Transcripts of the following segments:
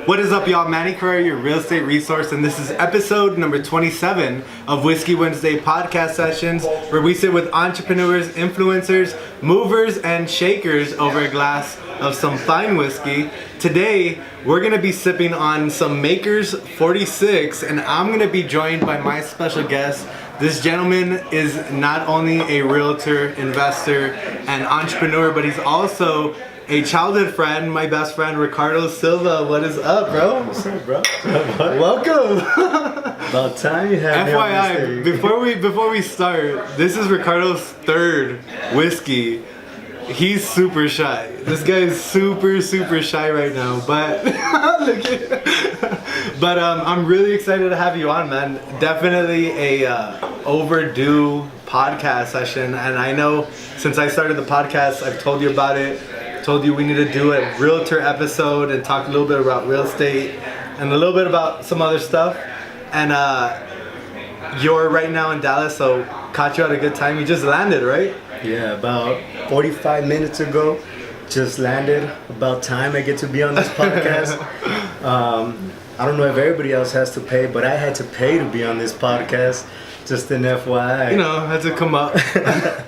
What is up, y'all? Manny, Carrera, your real estate resource, and this is episode number 27 of Whiskey Wednesday podcast sessions, where we sit with entrepreneurs, influencers, movers, and shakers over a glass of some fine whiskey. Today, we're gonna be sipping on some Makers 46, and I'm gonna be joined by my special guest. This gentleman is not only a realtor, investor, and entrepreneur, but he's also a childhood friend, my best friend, Ricardo Silva. What is up, bro? What's up, bro? Welcome. About time you had me on this FYI, thing. before we start, this is Ricardo's third whiskey. He's super shy. This guy is super shy right now, but look but I'm really excited to have you on, man. Definitely a overdue podcast session, and I know since I started the podcast, I've told you about it. Told you we need to do a realtor episode and talk a little bit about real estate and a little bit about some other stuff. And you're right now in Dallas, so caught you at a good time. You just landed, right? Yeah, about 45 minutes ago, just landed. About time I get to be on this podcast. I don't know if everybody else has to pay, but I had to pay to be on this podcast. Just an FYI. You know, had to come up.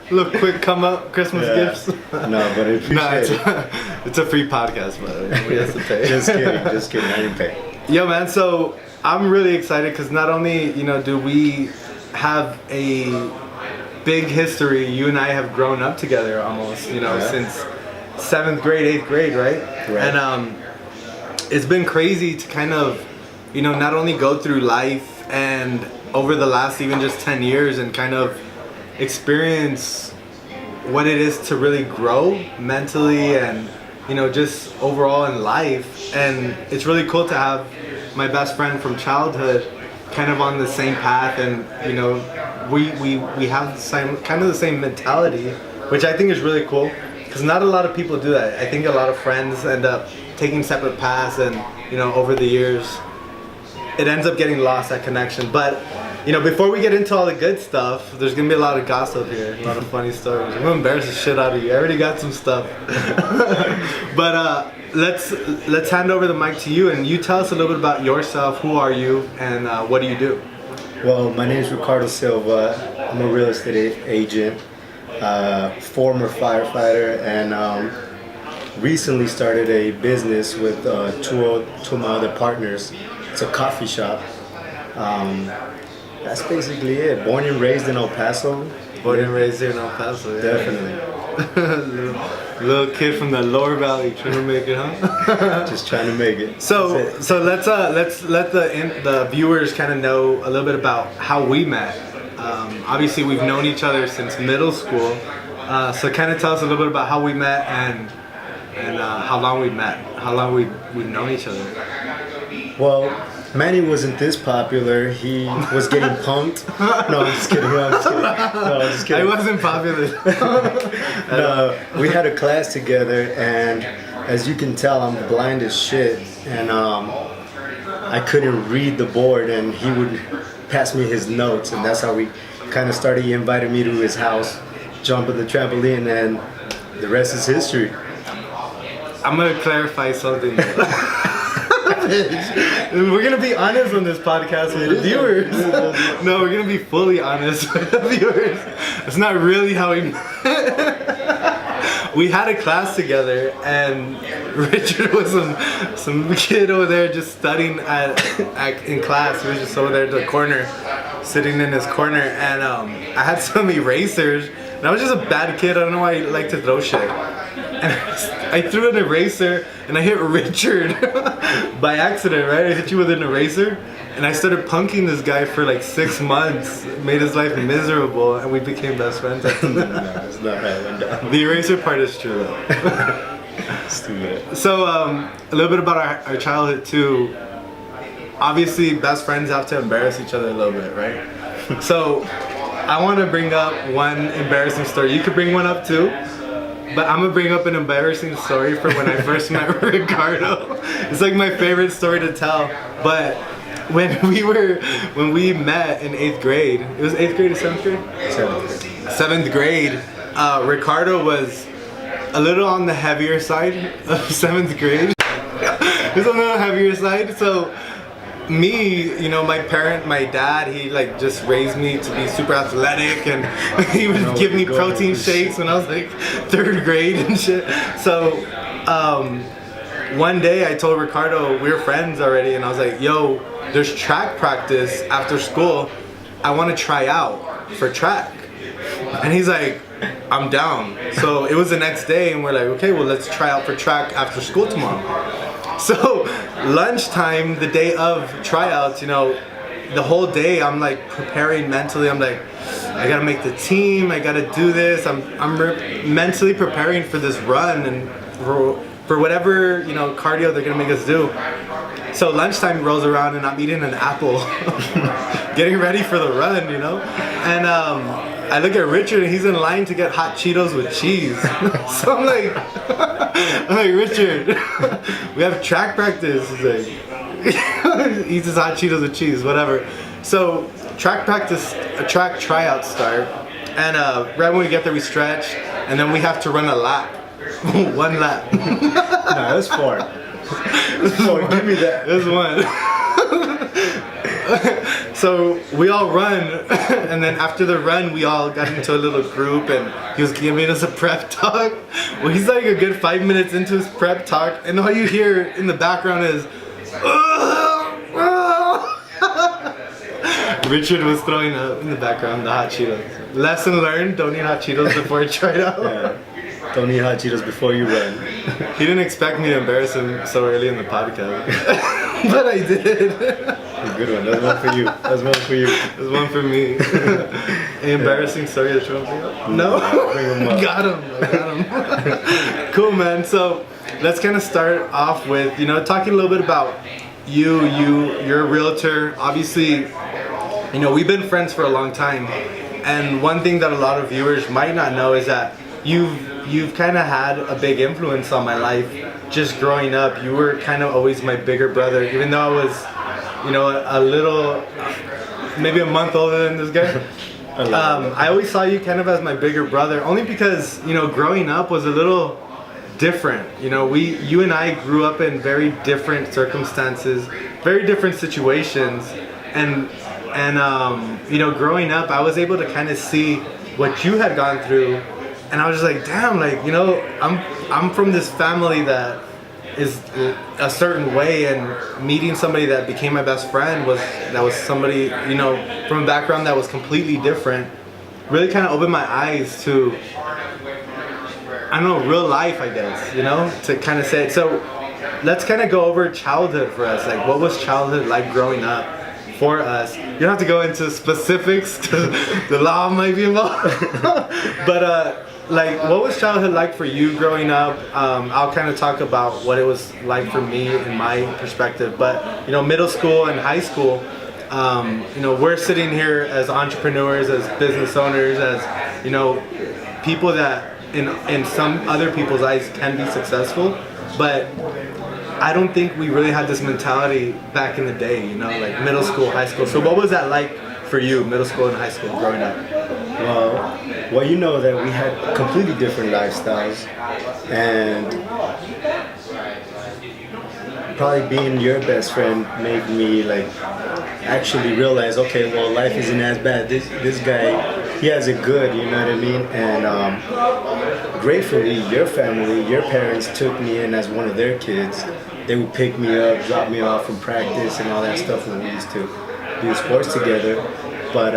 Little quick come up, Christmas gifts. No, but I appreciate it. It's a free podcast, but we have to pay. Just kidding, I didn't pay. Yo, man, so I'm really excited because not only, do we have a big history, you and I have grown up together almost, since 7th grade, 8th grade, right? And it's been crazy to kind of, not only go through life and over the last even just 10 years and kind of experience what it is to really grow mentally and just overall in life. And it's really cool to have my best friend from childhood kind of on the same path, and we have the same mentality, which I think is really cool because not a lot of people do that. I think a lot of friends end up taking separate paths, and over the years it ends up getting lost, that connection. But before we get into all the good stuff, there's gonna be a lot of gossip here, a lot of funny stories. I'm gonna embarrass the shit out of you. I already got some stuff. But let's hand over the mic to you, and you tell us a little bit about yourself. Who are you, and what do you do? Well, my name is Ricardo Silva. I'm a real estate agent, former firefighter, and recently started a business with two of my other partners. It's a coffee shop. That's basically it. Born and raised in El Paso. Born and raised here in El Paso. Yeah. Definitely. little kid from the lower valley trying to make it, huh? Just trying to make it. So let's let the viewers kind of know a little bit about how we met. Obviously, we've known each other since middle school. So kind of tell us a little bit about how we met and how long we met, how long we've known each other. Well, Manny wasn't this popular. He was getting punked. No, I'm just kidding. I wasn't popular. No, we had a class together, and as you can tell, I'm blind as shit. And I couldn't read the board, and he would pass me his notes, and that's how we kind of started. He invited me to his house, jump on the trampoline, and the rest is history. I'm gonna clarify something. We're gonna be honest on this podcast with the viewers. No, we're gonna be fully honest with the viewers. It's not really how we met. We had a class together, and Richard was some kid over there just studying in class. He was just over there in the corner, sitting in his corner, and I had some erasers, and I was just a bad kid. I don't know why I like to throw shit. And I threw an eraser and I hit Richard by accident, right? I hit you with an eraser, and I started punking this guy for like 6 months, made his life miserable, and we became best friends. No, it's not right. The eraser part is true though. Stupid. So a little bit about our childhood too. Obviously, best friends have to embarrass each other a little bit, right? So I want to bring up one embarrassing story. You could bring one up too. But I'm gonna bring up an embarrassing story from when I first met Ricardo. It's like my favorite story to tell. But when we met in 8th grade, it was 8th grade or 7th grade? 7th grade. Ricardo was a little on the heavier side of 7th grade. It's on the heavier side. So me, you know, my dad, he like just raised me to be super athletic, and he would give me protein shakes when I was like 3rd grade and shit. So one day I told Ricardo, we were friends already, and I was like, yo, there's track practice after school. I want to try out for track. And he's like, I'm down. So it was the next day, and we're like, okay, well, let's try out for track after school tomorrow. So lunchtime, the day of tryouts, you know, the whole day I'm like preparing mentally. I'm like, I gotta make the team. I gotta do this. I'm mentally preparing for this run and for whatever, you know, cardio they're gonna make us do. So lunchtime rolls around and I'm eating an apple, getting ready for the run, you know, and I look at Richard and he's in line to get hot Cheetos with cheese. So I'm like, Richard, we have track practice. He's like, eats his hot Cheetos with cheese, whatever. So track practice, track tryouts start, and right when we get there we stretch, and then we have to run a lap, 1 lap. No, it was 4. It was 4. Give me that. It was 1. So we all run, and then after the run, we all got into a little group, and he was giving us a prep talk. Well, he's like a good 5 minutes into his prep talk, and all you hear in the background is, Richard was throwing up in the background, the hot Cheetos. Lesson learned, don't eat hot Cheetos before you try it out. Yeah. Don't eat hot Cheetos before you run. He didn't expect me to embarrass him so early in the podcast. But I did. Good one. That's one for you. That's one for you. That's one for me. An embarrassing story to show me up? No? Bring him up. Got him. I got him. Cool, man. So let's kind of start off with, you know, talking a little bit about you're a realtor. Obviously, you know, we've been friends for a long time. And one thing that a lot of viewers might not know is that you've kind of had a big influence on my life just growing up. You were kind of always my bigger brother, even though I was, you know, a little, maybe a month older than this guy. I always saw you kind of as my bigger brother, only because, you know, growing up was a little different. You know, you and I grew up in very different circumstances, very different situations, and you know, growing up, I was able to kind of see what you had gone through. And I was just like, damn, like, you know, I'm from this family that is a certain way, and meeting somebody that became my best friend was somebody, you know, from a background that was completely different, really kind of opened my eyes to, I don't know, real life, I guess, you know, to kind of say it. So let's kind of go over childhood for us. Like, what was childhood like growing up for us? You don't have to go into specifics because the law might be involved. But like, what was childhood like for you growing up? I'll kind of talk about what it was like for me in my perspective. But, you know, middle school and high school, you know, we're sitting here as entrepreneurs, as business owners, as, you know, people that in some other people's eyes can be successful. But I don't think we really had this mentality back in the day, you know, like middle school, high school. So what was that like for you, middle school and high school growing up? Well, you know that we had completely different lifestyles, and probably being your best friend made me like actually realize, okay, well, life isn't as bad. This guy, he has it good, you know what I mean? And gratefully, your family, your parents took me in as one of their kids. They would pick me up, drop me off from practice and all that stuff when we used to do sports together. But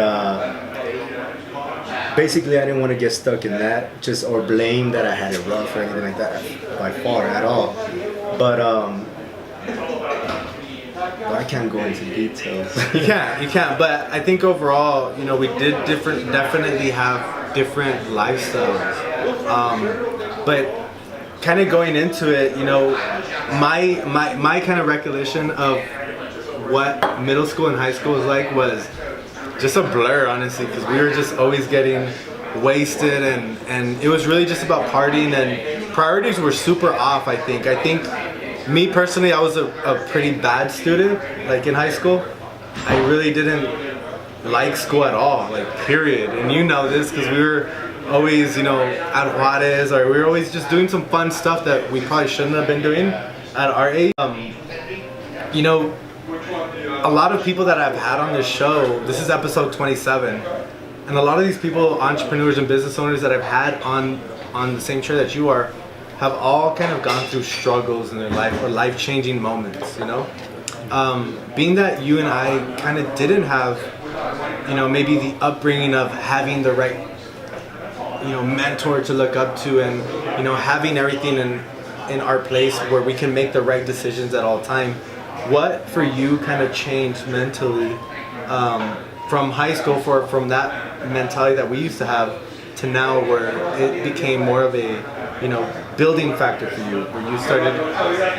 basically, I didn't want to get stuck in that, or blame that I had it rough or anything like that, by far at all. But I can't go into details. You can't. But I think overall, you know, we did definitely have different lifestyles. But kind of going into it, you know, my kind of recollection of what middle school and high school was like was just a blur, honestly, because we were just always getting wasted, and it was really just about partying, and priorities were super off. I think me personally, I was a pretty bad student, like in high school. I really didn't like school at all, like period. And you know this because we were always, you know, at Juarez, or we were always just doing some fun stuff that we probably shouldn't have been doing at our age. you know, a lot of people that I've had on this show, this is episode 27, and a lot of these people, entrepreneurs and business owners that I've had on the same chair that you are, have all kind of gone through struggles in their life or life-changing moments, you know? Being that you and I kind of didn't have, you know, maybe the upbringing of having the right, you know, mentor to look up to, and, you know, having everything in our place where we can make the right decisions at all time. What for you kind of changed mentally from high school, from that mentality that we used to have to now, where it became more of a, you know, building factor for you, where you started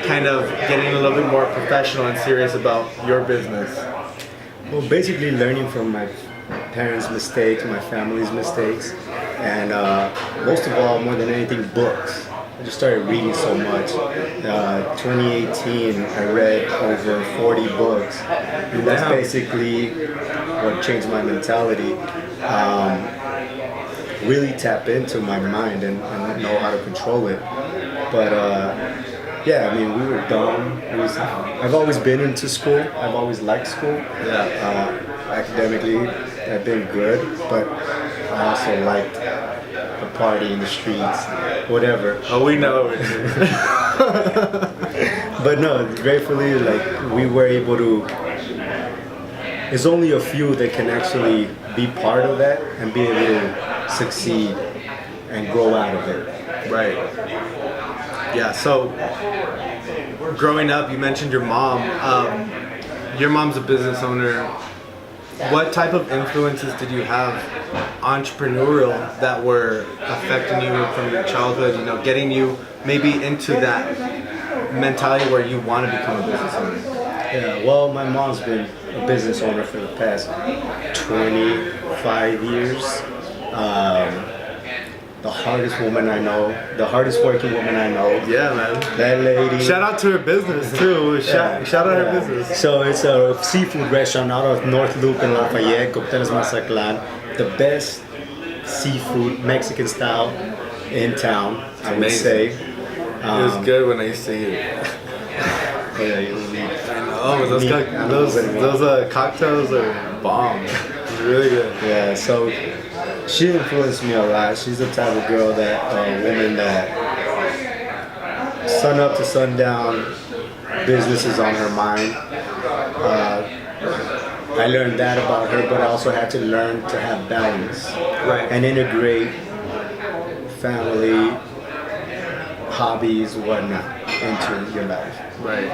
kind of getting a little bit more professional and serious about your business? Well, basically learning from my parents' mistakes, my family's mistakes, and most of all, more than anything, books. I just started reading so much. 2018, I read over 40 books, and that's basically what changed my mentality. Really tap into my mind and know how to control it. But yeah, I mean, we were dumb. I've always been into school. I've always liked school. Yeah. Academically, I've been good, but I also liked the party in the streets, whatever. Oh, we know. But no, gratefully, like, we were able to. There's only a few that can actually be part of that and be able to succeed and grow out of it. Right. Yeah. So, growing up, you mentioned your mom. Your mom's a business owner. What type of influences did you have, entrepreneurial, that were affecting you from your childhood? You know, getting you maybe into that mentality where you want to become a business owner. Yeah. Well, my mom's been a business owner for the past 25 years. The hardest woman I know, the hardest working woman I know. Yeah, man. That lady. Shout out to her business too. Shout out her business. So it's a seafood restaurant out of North Loop in Lafayette, Cocteles Mazatlan. The best seafood, Mexican style, in town, I would say. It was good when I used to eat it. Oh yeah, you will eat. Oh, those cocktails are bomb. It's really good. Yeah, so she influenced me a lot. She's the type of girl woman that sun up to sundown, business is on her mind. I learned that about her, but I also had to learn to have balance, right, and integrate family, hobbies, whatnot into your life. Right.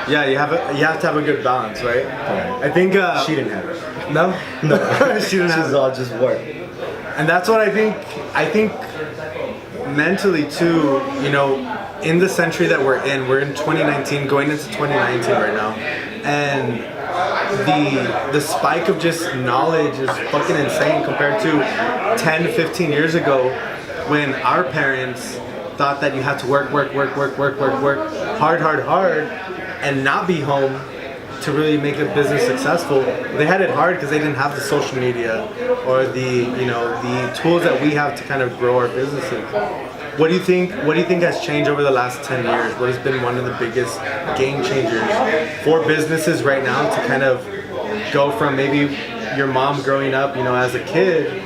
Yeah, you have to have a good balance, right? Right. I think She didn't have it. No. She didn't have She's it. all just work. And that's what I think mentally too, you know, in the century that we're in 2019, going into 2019 right now, and the spike of just knowledge is fucking insane compared to 10 to 15 years ago, when our parents thought that you had to work hard, and not be home to really make a business successful. They had it hard because they didn't have the social media or the tools that we have to kind of grow our businesses. What do you think has changed over the last 10 years? What has been one of the biggest game changers for businesses right now to kind of go from maybe your mom growing up, you know, as a kid?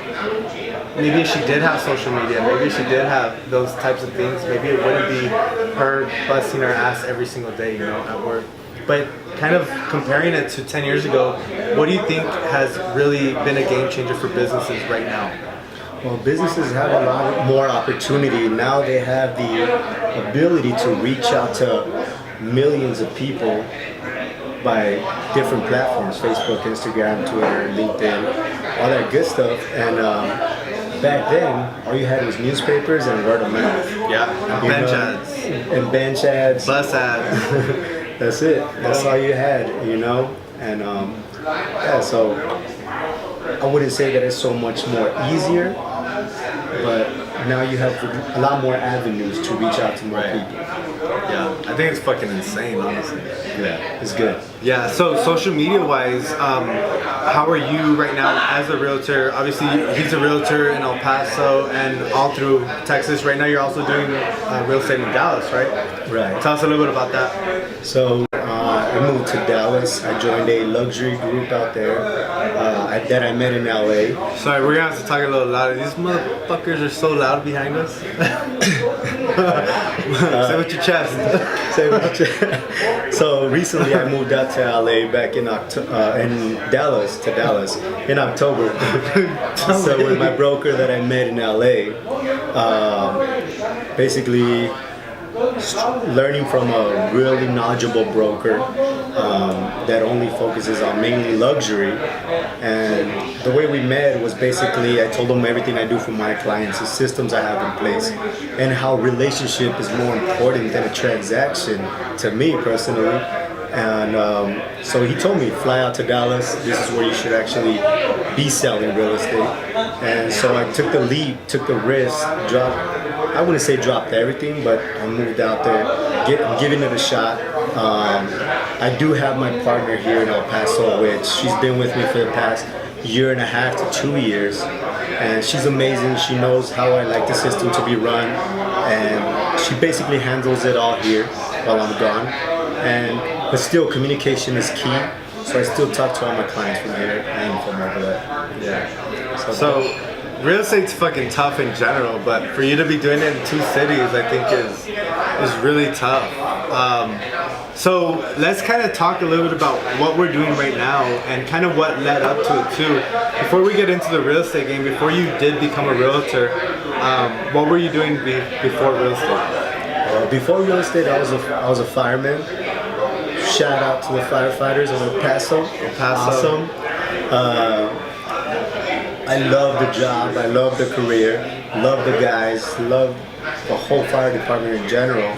Maybe if she did have social media, maybe if she did have those types of things, maybe it wouldn't be her busting her ass every single day, you know, at work. But kind of comparing it to 10 years ago, what do you think has really been a game changer for businesses right now? Well, businesses have a lot more opportunity. Now they have the ability to reach out to millions of people by different platforms, Facebook, Instagram, Twitter, LinkedIn, all that good stuff. And back then, all you had was newspapers and word of mouth. Yeah, and bench ads. And bench ads. Bus ads. That's it. That's all you had, you know? And yeah, so I wouldn't say that it's so much more easier, but now you have a lot more avenues to reach out to more people. Yeah, I think it's fucking insane, honestly. Yeah, it's good. Yeah, so social media wise, how are you right now as a realtor? Obviously, he's a realtor in El Paso and all through Texas. Right now, you're also doing real estate in Dallas, right? Right. Tell us a little bit about that. So I moved to Dallas. I joined a luxury group out there that I met in LA. Sorry, we're gonna have to talk a little louder. These motherfuckers are so loud behind us. Say with your chest. Say with your chest. So recently I moved out to LA back in Dallas in October. So with my broker that I met in LA, basically learning from a really knowledgeable broker that only focuses on mainly luxury. And the way we met was basically I told him everything I do for my clients, the systems I have in place, and how relationship is more important than a transaction to me personally. And so he told me, fly out to Dallas. This is where you should actually be selling real estate. And so I took the leap, took the risk, I wouldn't say dropped everything, but I moved out there, giving it a shot. I do have my partner here in El Paso, which she's been with me for the past year and a half to 2 years. And she's amazing. She knows how I like the system to be run. And she basically handles it all here while I'm gone. But still, communication is key. So I still talk to all my clients from here and from over there. Yeah. So real estate's fucking tough in general, but for you to be doing it in 2 cities, I think is really tough. So let's kind of talk a little bit about what we're doing right now and kind of what led up to it too. Before we get into the real estate game, before you did become a realtor, what were you doing before real estate? Before real estate, I was a fireman. Shout out to the firefighters of El Paso. Awesome. I love the job. I love the career. Love the guys. Love the whole fire department in general.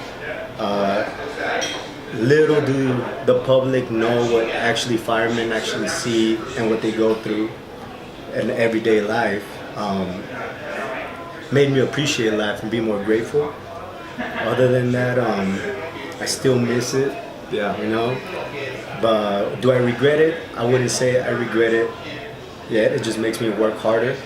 Little do the public know what actually firemen actually see and what they go through in everyday life. Made me appreciate life and be more grateful. Other than that, I still miss it. Yeah. You know? But do I regret it? I wouldn't say I regret it. Yeah, it just makes me work harder.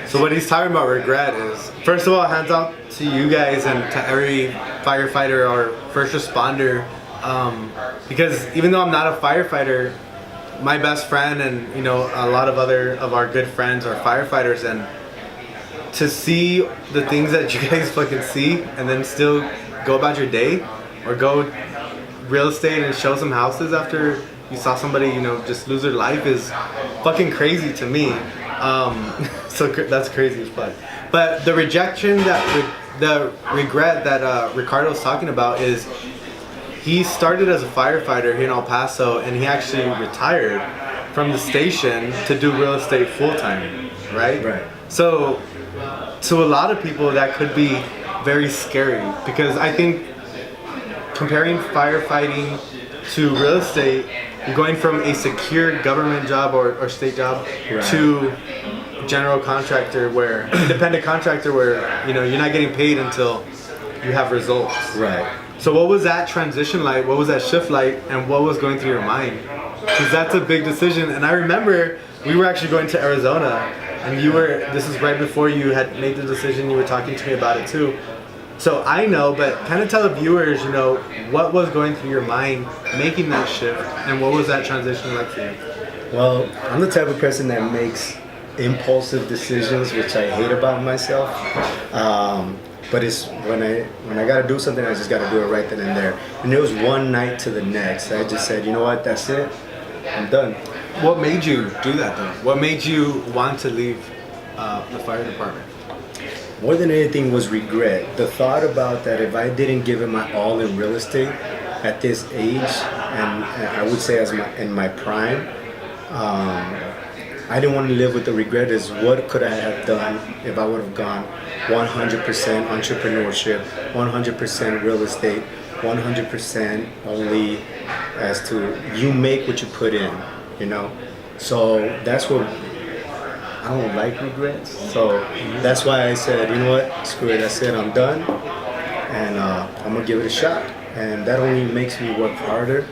So what he's talking about regret is, first of all, hands out to you guys and to every firefighter or first responder, because even though I'm not a firefighter, my best friend and a lot of other of our good friends are firefighters, and to see the things that you guys fucking see and then still go about your day or go real estate and show some houses after you saw somebody just lose their life is fucking crazy to me. So that's crazy as fuck. But the rejection the regret that Ricardo's talking about is he started as a firefighter here in El Paso, and he actually retired from the station to do real estate full time, right? Right. So to a lot of people that could be very scary, because I think comparing firefighting to real estate, you're going from a secure government job or state job to general contractor, where independent contractor, where you're not getting paid until you have results. Right. So what was that transition like? What was that shift like? And what was going through your mind? Because that's a big decision. And I remember we were actually going to Arizona, and this is right before you had made the decision. You were talking to me about it too. So I know, but kind of tell the viewers, what was going through your mind making that shift, and what was that transition like for you? Well, I'm the type of person that makes impulsive decisions, which I hate about myself. But it's when I gotta do something, I just gotta do it right then and there. And it was one night to the next. I just said, you know what, that's it. I'm done. What made you do that though? What made you want to leave the fire department? More than anything was regret. The thought about that if I didn't give it my all in real estate at this age, and I would say in my prime, I didn't want to live with the regret as what could I have done if I would have gone 100% entrepreneurship, 100% real estate, 100% only as to you make what you put in, So that's what, I don't like regrets. So that's why I said, you know what, screw it, that's it, I'm done. And I'm gonna give it a shot. And that only makes me work harder,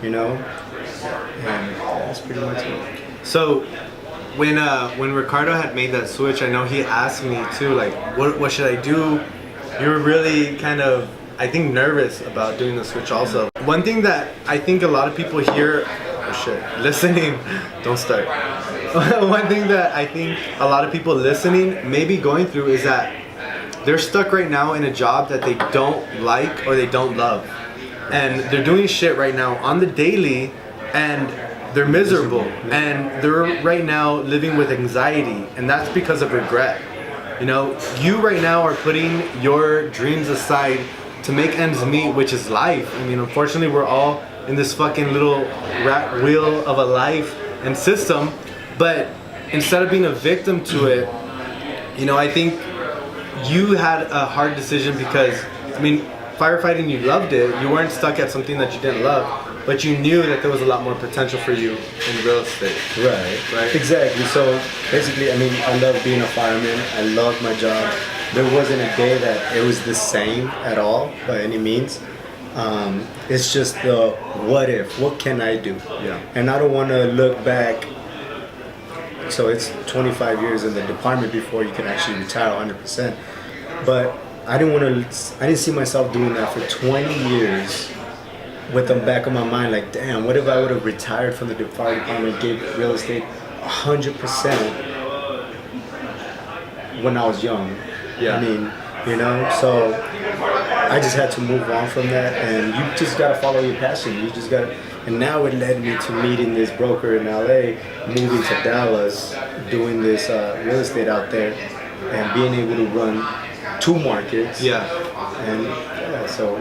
And that's pretty much it. So when Ricardo had made that switch, I know he asked me too, like, what should I do? You were really kind of I think, nervous about doing the switch also. One thing that I think a lot of people here, listening, don't start. One thing that I think a lot of people listening may be going through is that they're stuck right now in a job that they don't like or they don't love. And they're doing shit right now on the daily and they're miserable. And they're right now living with anxiety. And that's because of regret. You know, you right now are putting your dreams aside to make ends meet, which is life. I mean, unfortunately, we're all in this fucking little rat wheel of a life and system. But instead of being a victim to it, you know, I think you had a hard decision because, I mean, firefighting, you loved it. You weren't stuck at something that you didn't love, but you knew that there was a lot more potential for you in real estate. Right. Exactly. So basically, I mean, I love being a fireman. I love my job. There wasn't a day that it was the same at all by any means. It's just the what if, what can I do? Yeah. And I don't want to look back. So it's 25 years in the department before you can actually retire 100%. But I didn't see myself doing that for 20 years with the back of my mind, like, damn, what if I would have retired from the fire department, gave real estate 100% when I was young? Yeah. I mean, you know, so I just had to move on from that, and you just gotta follow your passion. You just gotta, and now it led me to meeting this broker in LA, moving to Dallas, doing this real estate out there, and being able to run 2 markets. Yeah. And yeah, so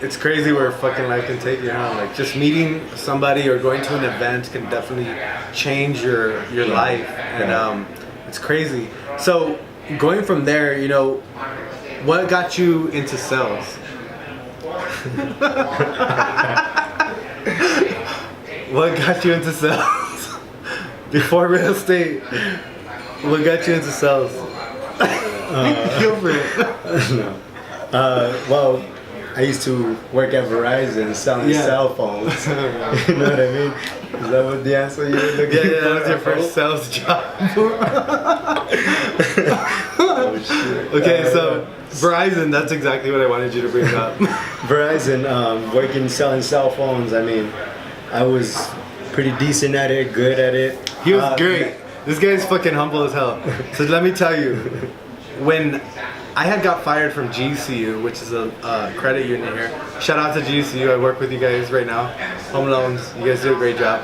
it's crazy where fucking life can take you, huh? Like just meeting somebody or going to an event can definitely change your life, and it's crazy. So going from there, you know, what got you into sales? What got you into sales? Before real estate, what got you into sales? Go for it. No. Well, I used to work at Verizon selling cell phones. You know what I mean? Is that what the answer you were looking for? Yeah, that was your first sales job. Oh, shit. Okay, so Verizon, that's exactly what I wanted you to bring up. Verizon, working selling cell phones. I mean, I was pretty decent at it, good at it. He was great. This guy's fucking humble as hell. So let me tell you, when I had got fired from GCU, which is a credit union here. Shout out to GCU. I work with you guys right now. Home loans. You guys do a great job.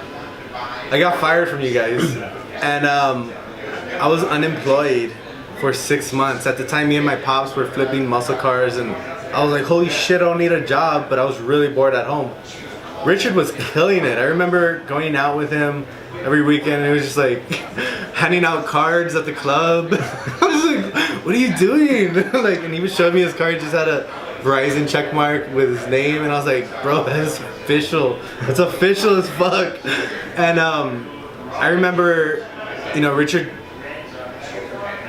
I got fired from you guys, and I was unemployed for 6 months. At the time, me and my pops were flipping muscle cars, and I was like, holy shit, I don't need a job, but I was really bored at home. Richard was killing it. I remember going out with him every weekend, and he was just like handing out cards at the club. I was like, what are you doing? Like, and he was showing me his card. He just had a Verizon check mark with his name, and I was like, bro, that's official. It's official as fuck. And I remember, you know, Richard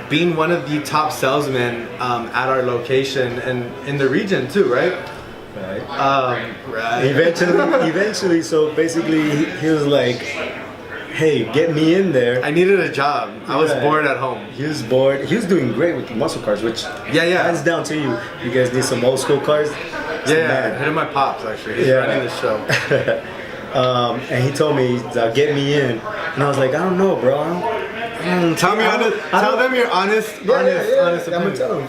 being one of the top salesmen at our location and in the region too, right? Right. Right. Eventually, so basically he was like, hey, get me in there. I needed a job. I was bored at home. He was bored. He was doing great with the muscle cars, which hands down to you. You guys need some old school cars? Yeah, I hit my pops actually. He's running the show. And he told me, get me in. And I I don't know, bro. Tell them you're honest. Honest I'm gonna tell him.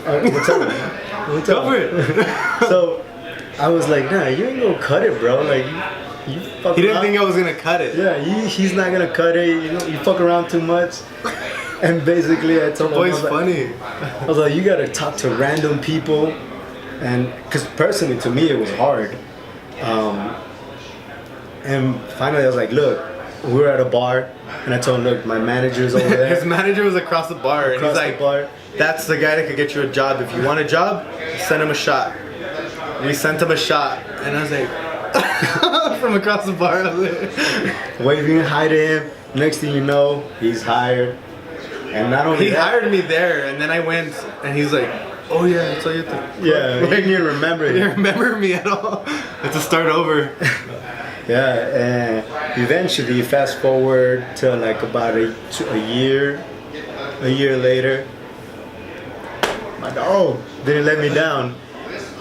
Go for it. So I was like, nah, you ain't gonna cut it, bro. Like, you fuck He didn't around. think I was gonna cut it. Yeah, he's not gonna cut it. You know, you fuck around too much. And basically, I told him, Boy's funny. I was like, you gotta talk to random people, and because personally, to me, it was hard. And finally, I was like, look, we were at a bar, and I told him, look, my manager's over there. His manager was across the bar, and he's like, that's the guy that could get you a job. If you want a job, send him a shot. We sent him a shot, and I was like, from across the bar, I was like, waving hi to him. Next thing you know, he's hired. And not only he hired me there, and then I went, and he's like, oh yeah, so you yeah, he didn't even remember. He didn't remember me at all. I had to start over. Yeah, and eventually, fast forward to like about a year later, my dog didn't let me down.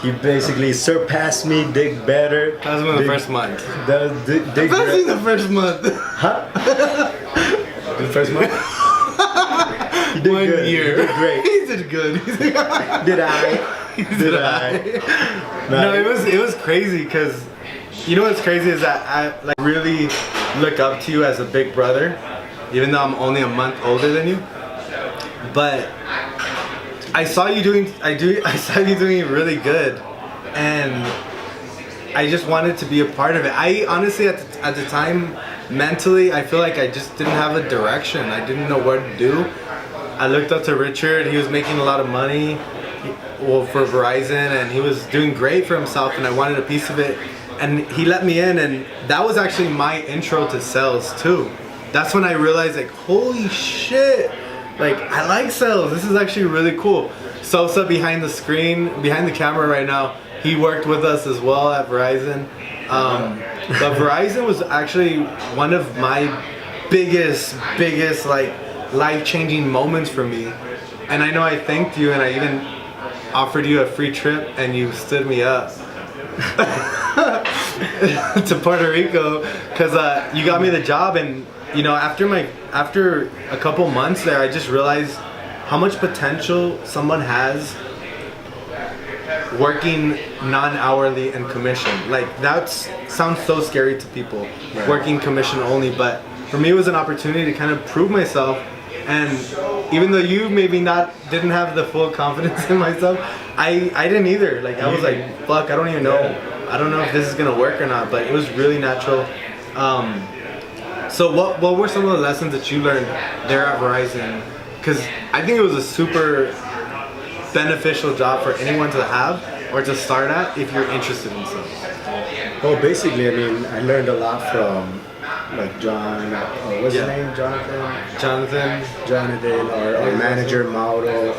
He basically surpassed me, did better. That was in the first month. Did Especially the first month. Huh? The first month? He did 1 good. year. He did great. He did good. Did I? Did I? No, it was crazy because you know what's crazy is that I like really look up to you as a big brother, even though I'm only a month older than you. But I saw you doing it really good, and I just wanted to be a part of it. I honestly at the time mentally I feel like I just didn't have a direction. I didn't know what to do. I looked up to Richard. He was making a lot of money, for Verizon, and he was doing great for himself, and I wanted a piece of it. And he let me in, and that was actually my intro to sales too. That's when I realized, like, holy shit, like, I like sales. This is actually really cool. Sosa behind the screen, behind the camera right now, he worked with us as well at Verizon. But Verizon was actually one of my biggest like life-changing moments for me. And I know I thanked you, and I even offered you a free trip, and you stood me up to Puerto Rico because you got me the job. And you know, after a couple months there, I just realized how much potential someone has working non-hourly and commission. Like, that sounds so scary to people, right, working commission only, but for me it was an opportunity to kind of prove myself. And even though you maybe didn't have the full confidence in myself, I didn't either. Like, I was like, fuck, I don't even know. I don't know if this is gonna work or not, but it was really natural. So what were some of the lessons that you learned there at Verizon? Because I think it was a super beneficial job for anyone to have or to start at if you're interested in sales. Well, basically, I mean, I learned a lot from like John, what's his name? Jonathan, our manager, Mauro.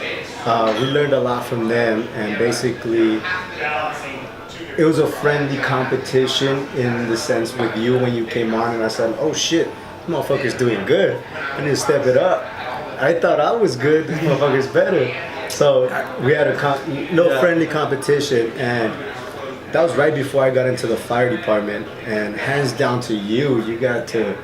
We learned a lot from them, and basically it was a friendly competition in the sense with you when you came on, and I said, oh shit, this motherfucker's doing good. I need to step it up. I thought I was good, this motherfucker's better. So we had a friendly competition, and that was right before I got into the fire department. And hands down to you, you got to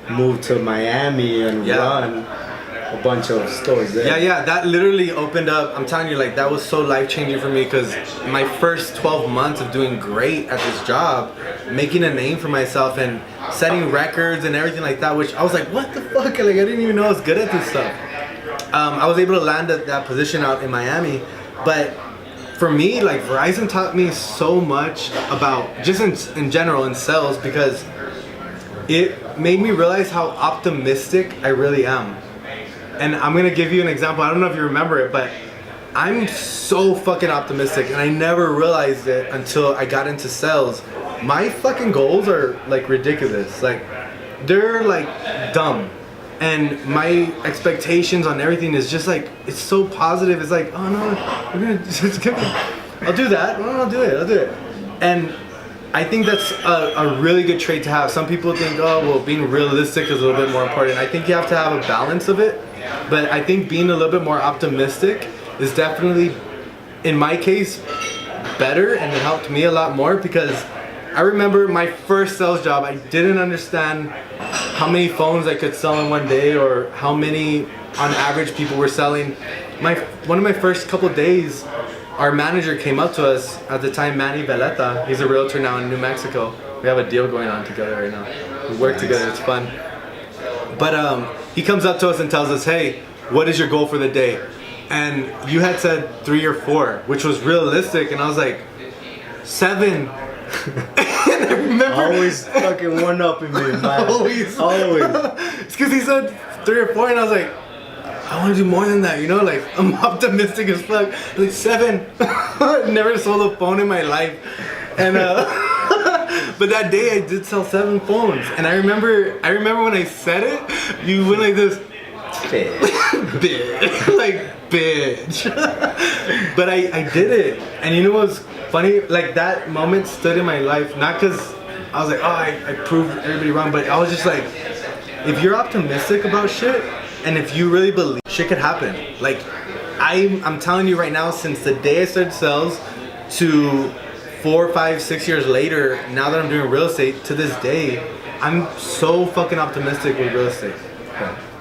move to Miami and run a bunch of stores there. Yeah, that literally opened up. I'm telling you, like, that was so life-changing for me because my first 12 months of doing great at this job, making a name for myself and setting records and everything like that, which I was like, what the fuck? Like, I didn't even know I was good at this stuff. I was able to land that position out in Miami, but for me, like, Verizon taught me so much about just in general in sales, because it made me realize how optimistic I really am. And I'm gonna give you an example. I don't know if you remember it, but I'm so fucking optimistic, and I never realized it until I got into sales. My fucking goals are like ridiculous. Like, they're like dumb. And my expectations on everything is just like, it's so positive. It's like, oh no, we're gonna just I'll do that. No, I'll do it. And I think that's a really good trait to have. Some people think, oh, well, being realistic is a little bit more important. I think you have to have a balance of it. But I think being a little bit more optimistic is definitely, in my case, better, and it helped me a lot more, because I remember my first sales job, I didn't understand how many phones I could sell in one day or how many on average people were selling. One of my first couple days, our manager came up to us at the time, Manny. He's a realtor now in New Mexico. We have a deal going on together right now. We work together, it's fun. But he comes up to us and tells us, hey, what is your goal for the day? And you had said 3 or 4, which was realistic, and I was like, 7. And I remember, always fucking one up in me, man. Always. It's because he said 3 or 4, and I was like, I want to do more than that, you know? Like, I'm optimistic as fuck. Like, 7. Never sold a phone in my life. And but that day I did sell 7 phones, and I remember when I said it, you went like this, bitch, like, bitch. But I did it, and you know what was funny? Like, that moment stood in my life, not because I was like, oh, I proved everybody wrong, but I was just like, if you're optimistic about shit, and if you really believe, shit could happen. Like, I'm telling you right now, since the day I started sales, to 4, 5, 6 years later, now that I'm doing real estate, to this day, I'm so fucking optimistic with real estate.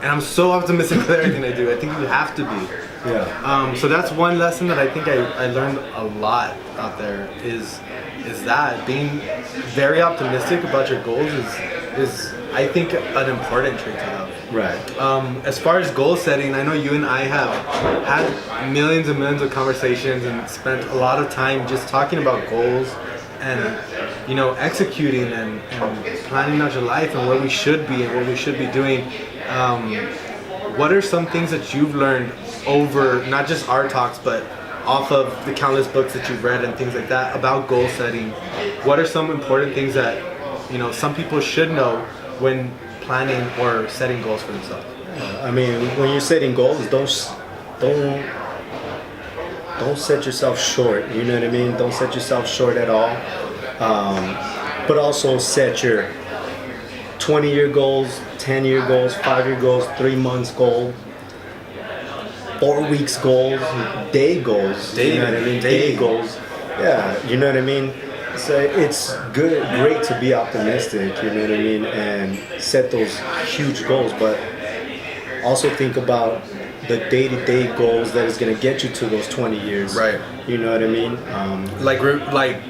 And I'm so optimistic with everything I do. I think you have to be. Yeah. So that's one lesson that I think I learned a lot out there is that being very optimistic about your goals is I think an important trait to have. Right. As far as goal setting, I know you and I have had millions and millions of conversations and spent a lot of time just talking about goals and executing and planning out your life and where we should be and what we should be doing. What are some things that you've learned over not just our talks but off of the countless books that you've read and things like that about goal setting? What are some important things that some people should know when planning or setting goals for themselves? I mean, when you're setting goals, don't set yourself short. You know what I mean? Don't set yourself short at all. But also set your 20-year goals, 10-year goals, 5-year goals, 3 months goal, 4 weeks goals, day goals. You know what I mean? Day goals. Yeah, you know what I mean? So it's great to be optimistic, you know what I mean, and set those huge goals, but also think about the day-to-day goals that is going to get you to those 20 years. Right. You know what I mean? Like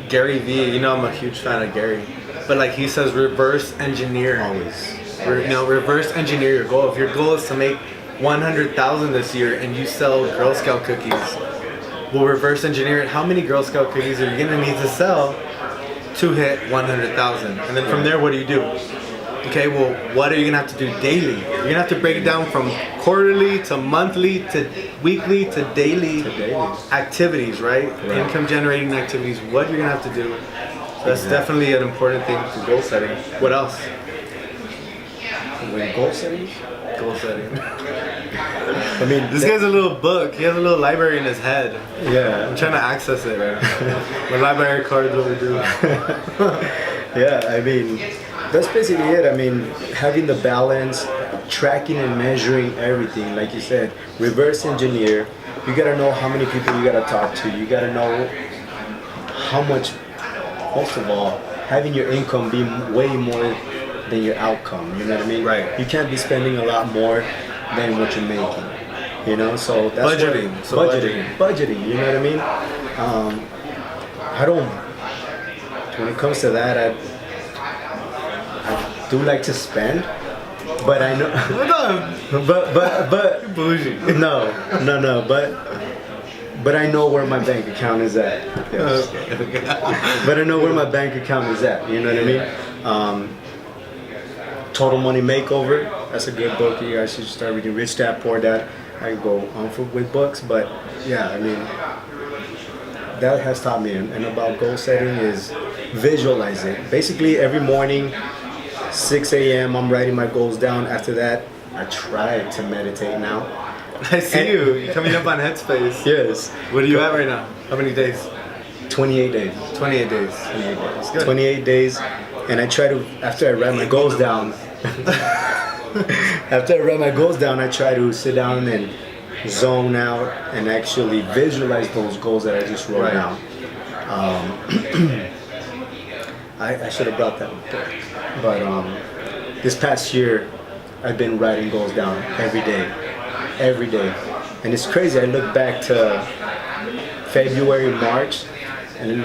Gary Vee, I'm a huge fan of Gary, but like he says, reverse engineer. Always. Reverse engineer your goal. If your goal is to make 100,000 this year and you sell Girl Scout cookies, we'll reverse engineer it. How many Girl Scout cookies are you going to need to sell to hit 100,000? And then from there, what do you do? Okay, well, what are you going to have to do daily? You're going to have to break it down from quarterly to monthly to weekly to daily activities, right? Income generating activities, what you're going to have to do. That's definitely an important thing for goal setting. What else? Goal setting? Goal setting. I mean, this guy's a little book. He has a little library in his head. Yeah. I'm trying to access it right now. My library card's overdue. Yeah, I mean, that's basically it. I mean, having the balance, tracking and measuring everything, like you said, reverse engineer. You gotta know how many people you gotta talk to. You gotta know how much, most of all, having your income be way more than your outcome. You know what I mean? Right. You can't be spending a lot more than what you're making. So that's budgeting. Budgeting. You know what I mean? I don't. When it comes to that, I do like to spend, but I know. but bougie. No. But I know where my bank account is at. Yes. Okay. But I know where my bank account is at. You know what I mean? Total Money Makeover. That's a good book. You guys should start reading. Rich Dad Poor Dad. I can go on with books, but yeah, I mean, that has taught me. And about goal setting is visualize it. Basically, every morning, 6 a.m., I'm writing my goals down. After that, I try to meditate now. I see you. You're coming up on Headspace. Yes. What are you at right now? How many days? 28 days. 28 days. 28 days. Good. 28 days. And I try to, after I write my goals down, I try to sit down and zone out and actually visualize those goals that I just wrote down. I should have brought that book. But this past year, I've been writing goals down every day. And it's crazy. I look back to February, March, and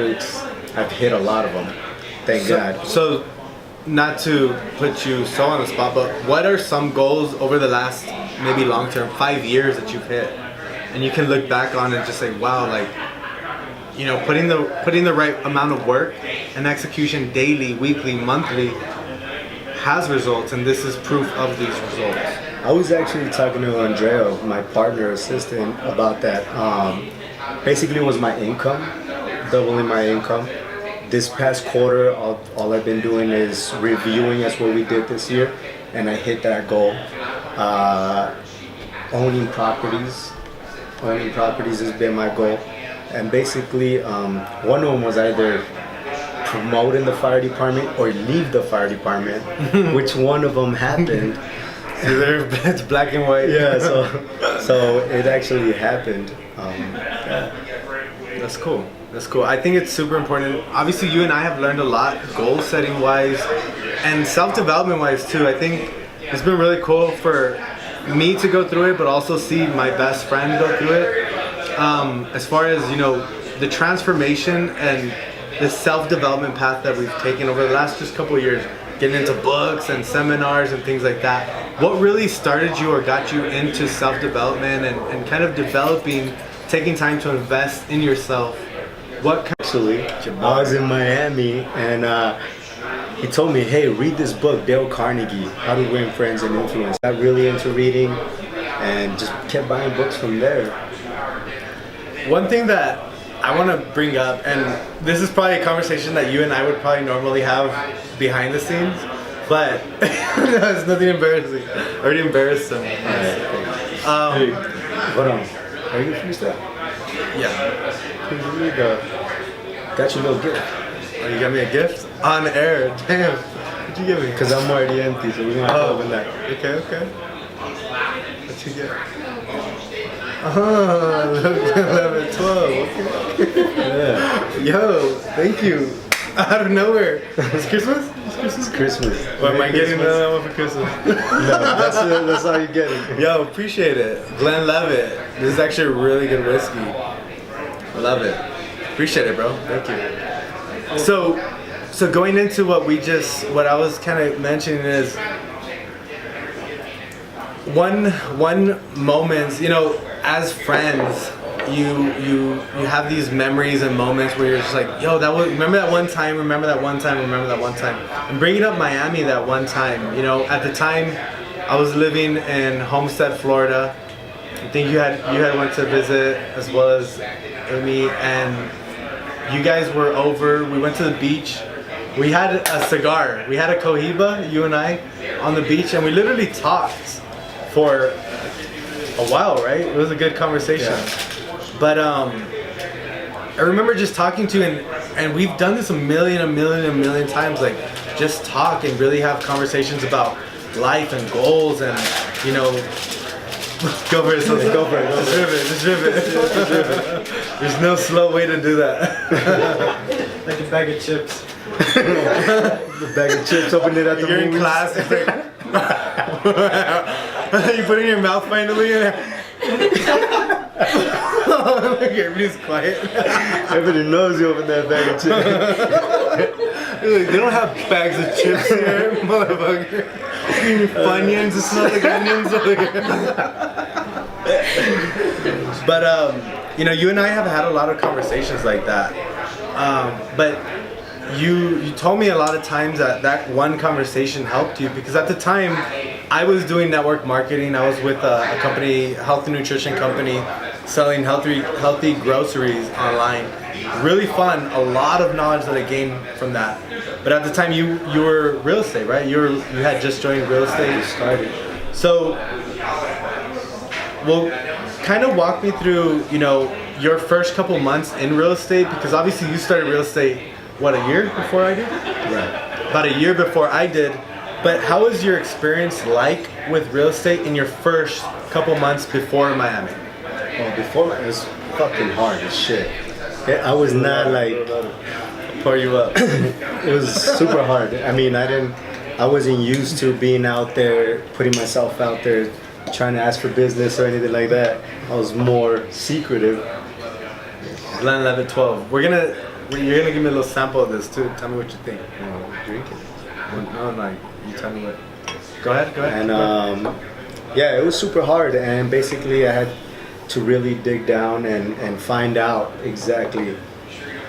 I've hit a lot of them. Thank God. So, not to put you so on the spot, but what are some goals over the last, maybe long term, 5 years that you've hit? And you can look back on and just say, wow, like, putting the right amount of work and execution daily, weekly, monthly has results, and this is proof of these results. I was actually talking to Andrea, my partner assistant, about that. Basically, it was my income, doubling my income. This past quarter, all I've been doing is reviewing as what we did this year, and I hit that goal. Owning properties has been my goal, and basically, one of them was either promote in the fire department or leave the fire department, which one of them happened. It's black and white. Yeah, so it actually happened. Yeah. That's cool. That's cool. I think it's super important. Obviously, you and I have learned a lot, goal setting wise, and self development wise too. I think it's been really cool for me to go through it, but also see my best friend go through it. As far as the transformation and the self development path that we've taken over the last just couple of years, getting into books and seminars and things like that. What really started you or got you into self development and kind of developing, taking time to invest in yourself? Actually, I was in Miami and he told me, hey, read this book, Dale Carnegie, How to Win Friends and Influence. I got really into reading and just kept buying books from there. One thing that I want to bring up, and this is probably a conversation that you and I would probably normally have behind the scenes, but no, it's nothing embarrassing. I already embarrassed him. Hey, hold on. Are you gonna finish that? Yeah. Got you a little gift. Oh, you got me a gift? On air. Damn. What'd you give me? Because I'm already empty, so we're gonna have to open that. Okay. What'd you get? Oh, 11, 12. Okay. Yeah. Yo, thank you. Out of nowhere. It's Christmas? It's Christmas. Or am I getting another one for Christmas? No, that's all you're getting. Yo, appreciate it. Glenlivet. This is actually a really good whiskey. Love it. Appreciate it, bro. Thank you. So going into what I was kind of mentioning is one moments, as friends, you have these memories and moments where you're just like, yo, remember that one time, and bringing up Miami that one time, at the time I was living in Homestead, Florida. I think you had went to visit as well as me, and you guys were over. We went to the beach. We had a cigar. We had a Cohiba, you and I, on the beach, and we literally talked for a while, right? It was a good conversation. Yeah. But I remember just talking to you, and we've done this a million times, like just talk and really have conversations about life and goals and, go for it. Just rip it. There's no slow way to do that. Like a bag of chips. The bag of chips, open it at the You're movies. in class, it's like, you put it in your mouth finally, and everybody's quiet. Everybody knows you opened that bag of chips. Like, they don't have bags of chips here, motherfucker. Funyuns, it smells like onions over here. But you and I have had a lot of conversations like that. But you told me a lot of times that one conversation helped you, because at the time I was doing network marketing. I was with a company, health and nutrition company, selling healthy groceries online. Really fun, a lot of knowledge that I gained from that. But at the time you were real estate, right? You had just joined real estate. Started. So, well, kind of walk me through, your first couple months in real estate, because obviously you started real estate, what, a year before I did? Right. About a year before I did. But how was your experience like with real estate in your first couple months before Miami? Well, before it was fucking hard as shit. I was not like... Pour you up. It was super hard. I mean, I wasn't used to being out there, putting myself out there, trying to ask for business or anything like that. I was more secretive. Glenlivet 12. You're gonna give me a little sample of this too. Tell me what you think. Drink it. No, you tell me what. Go ahead. And yeah, it was super hard, and basically I had to really dig down and find out exactly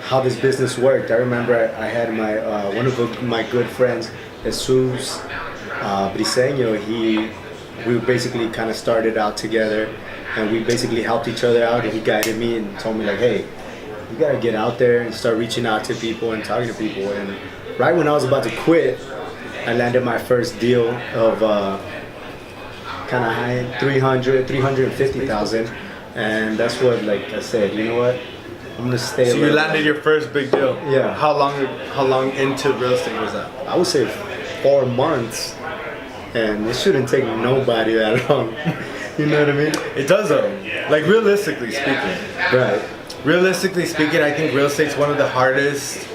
how this business worked. I remember I had my one of my good friends, Jesus Briseño. We basically kind of started out together, and we basically helped each other out, and he guided me and told me like, hey, you gotta get out there and start reaching out to people and talking to people. And right when I was about to quit, I landed my first deal of kind of high 350,000, and that's what, like I said, you know what, I'm gonna stay. So you landed your first big deal. Yeah. How long into real estate was that? I would say 4 months, and it shouldn't take nobody that long. You know what I mean? It does though. Like realistically speaking. Right. realistically speaking, I think real estate's one of the hardest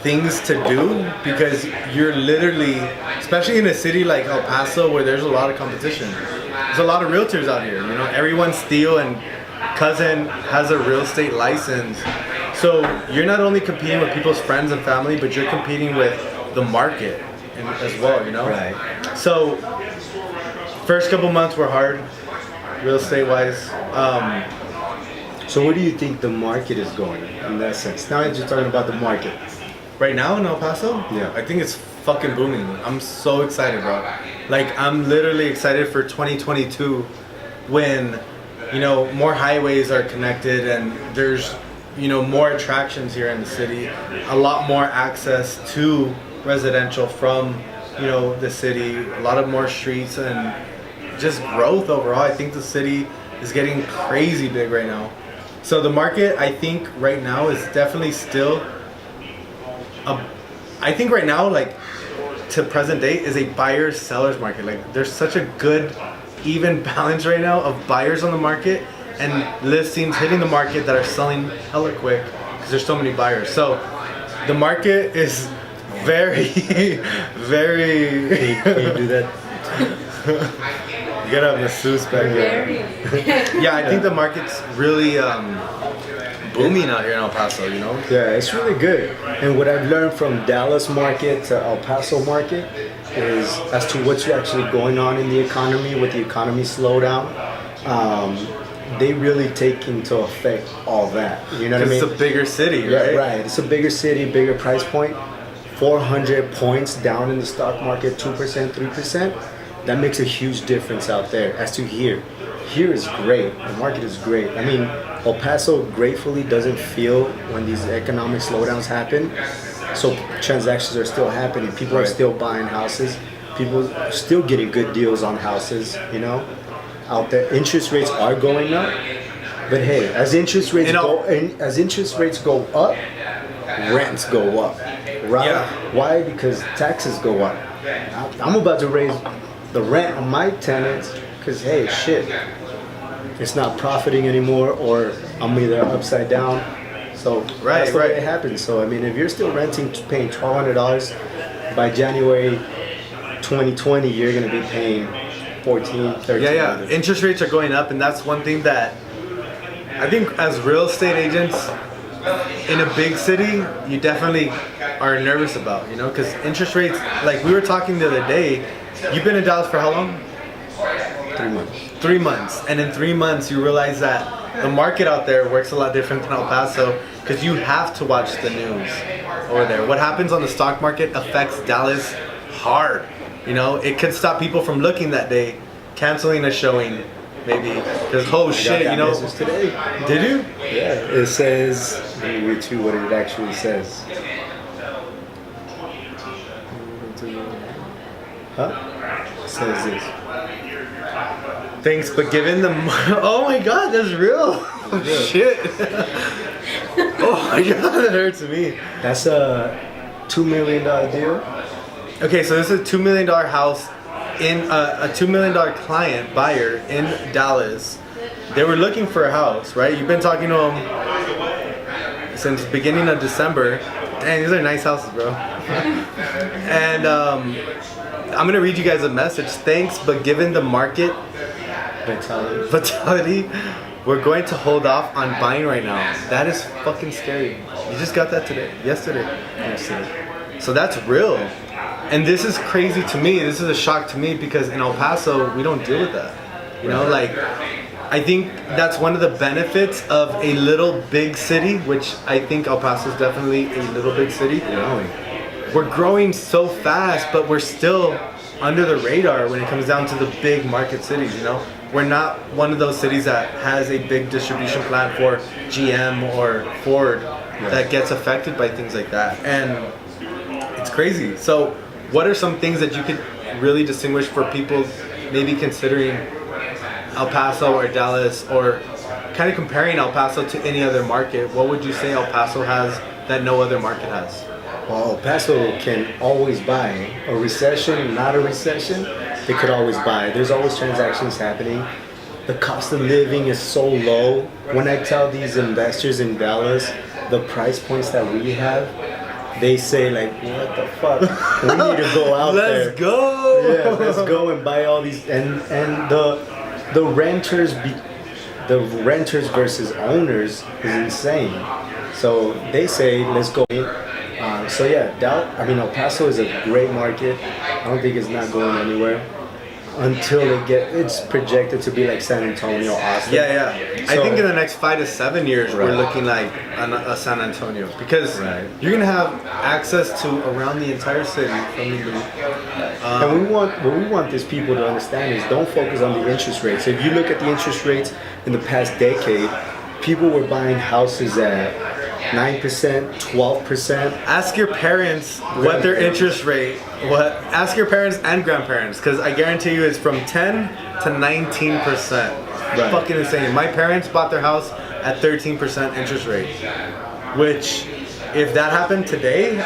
things to do because you're literally, especially in a city like El Paso where there's a lot of competition. There's a lot of realtors out here. You know, everyone's Theo and cousin has a real estate license. So you're not only competing with people's friends and family, but you're competing with the market as well, you know? Right. So first couple months were hard, real estate wise. So where do you think the market is going in that sense? Now that you're talking about the market. Right now in El Paso? Yeah. I think it's fucking booming. I'm so excited, bro. Like, I'm literally excited for 2022 when, you know, more highways are connected and there's, you know, more attractions here in the city. A lot more access to residential from, you know, the city. A lot of more streets and just growth overall. I think the city is getting crazy big right now. So the market, I think right now is definitely still I think right now, like, to present date, is a buyer's seller's market. Like, there's such a good, even balance right now of buyers on the market and listings hitting the market that are selling hella quick because there's so many buyers. So the market is very, very. Can you do that? Get up, masseuse back here. Yeah, I think the market's really booming out here in El Paso, you know? Yeah, it's really good. And what I've learned from Dallas market to El Paso market is as to what's actually going on in the economy with the economy slowdown. They really take into effect all that. You know what I mean? It's a bigger city, right? Yeah, right. It's a bigger city, bigger price point. 400 points down in the stock market, 2%, 3%. That makes a huge difference out there as to here. Here is great. The market is great. I mean, El Paso gratefully doesn't feel when these economic slowdowns happen. So transactions are still happening. People are still buying houses. People are still getting good deals on houses, you know, out there. Interest rates are going up. But hey, as interest rates go up, rents go up. Right? Yeah. Why? Because taxes go up. I'm about to raise the rent on my tenants because, hey, shit, it's not profiting anymore, or I'm either upside down. So that's the way it happens. So I mean, if you're still renting, paying $1,200 by January 2020, you're gonna be paying 14, 13. Yeah. Interest rates are going up, and that's one thing that I think as real estate agents in a big city, you definitely are nervous about, you know, because interest rates, like we were talking the other day, you've been in Dallas for how long? 3 months. 3 months. And in 3 months, you realize that the market out there works a lot different than El Paso because you have to watch the news over there. What happens on the stock market affects Dallas hard. You know, it could stop people from looking that day, canceling a showing, maybe. Because, oh shit, you know. Today. Did you? Yeah, it says, let me read you what it actually says. Huh? It says this. Thanks, but given the oh my god, that's real. Oh, shit. Oh my god, that hurts me. That's a $2 million deal. Okay, so this is a $2 million house in a $2 million client buyer in Dallas. They were looking for a house, right? You've been talking to them since beginning of December. Dang, these are nice houses, bro. And I'm gonna read you guys a message. Thanks, but given the market vitality, we're going to hold off on buying right now. That is fucking scary. You just got that yesterday. So that's real. And this is crazy to me. This is a shock to me because in El Paso, we don't deal with that. You know, like, I think that's one of the benefits of a little big city, which I think El Paso is definitely a little big city. We're growing so fast, but we're still under the radar when it comes down to the big market cities, you know? We're not one of those cities that has a big distribution plant for GM or Ford that gets affected by things like that. And it's crazy. So what are some things that you could really distinguish for people maybe considering El Paso or Dallas, or kind of comparing El Paso to any other market? What would you say El Paso has that no other market has? Well, El Paso can always buy. A recession, not a recession, they could always buy. There's always transactions happening. the cost of living is so low. When I tell these investors in Dallas the price points that we have, they say like, what the fuck? We need to go out there. Let's go. Yeah, let's go and buy all these and the renters versus owners is insane. So they say let's go in. So yeah, El Paso is a great market. I don't think it's not going anywhere until it's projected to be like San Antonio, Austin. Yeah. I think in the next 5 to 7 years, we're looking like a San Antonio, because you're gonna have access to around the entire city from the loop. And what we want these people to understand is don't focus on the interest rates. If you look at the interest rates in the past decade, people were buying houses at 9%, 12%. Ask your parents what their interest rate. Ask your parents and grandparents, because I guarantee you it's from 10 to 19%. Right. Fucking insane. My parents bought their house at 13% interest rate, which, if that happened today,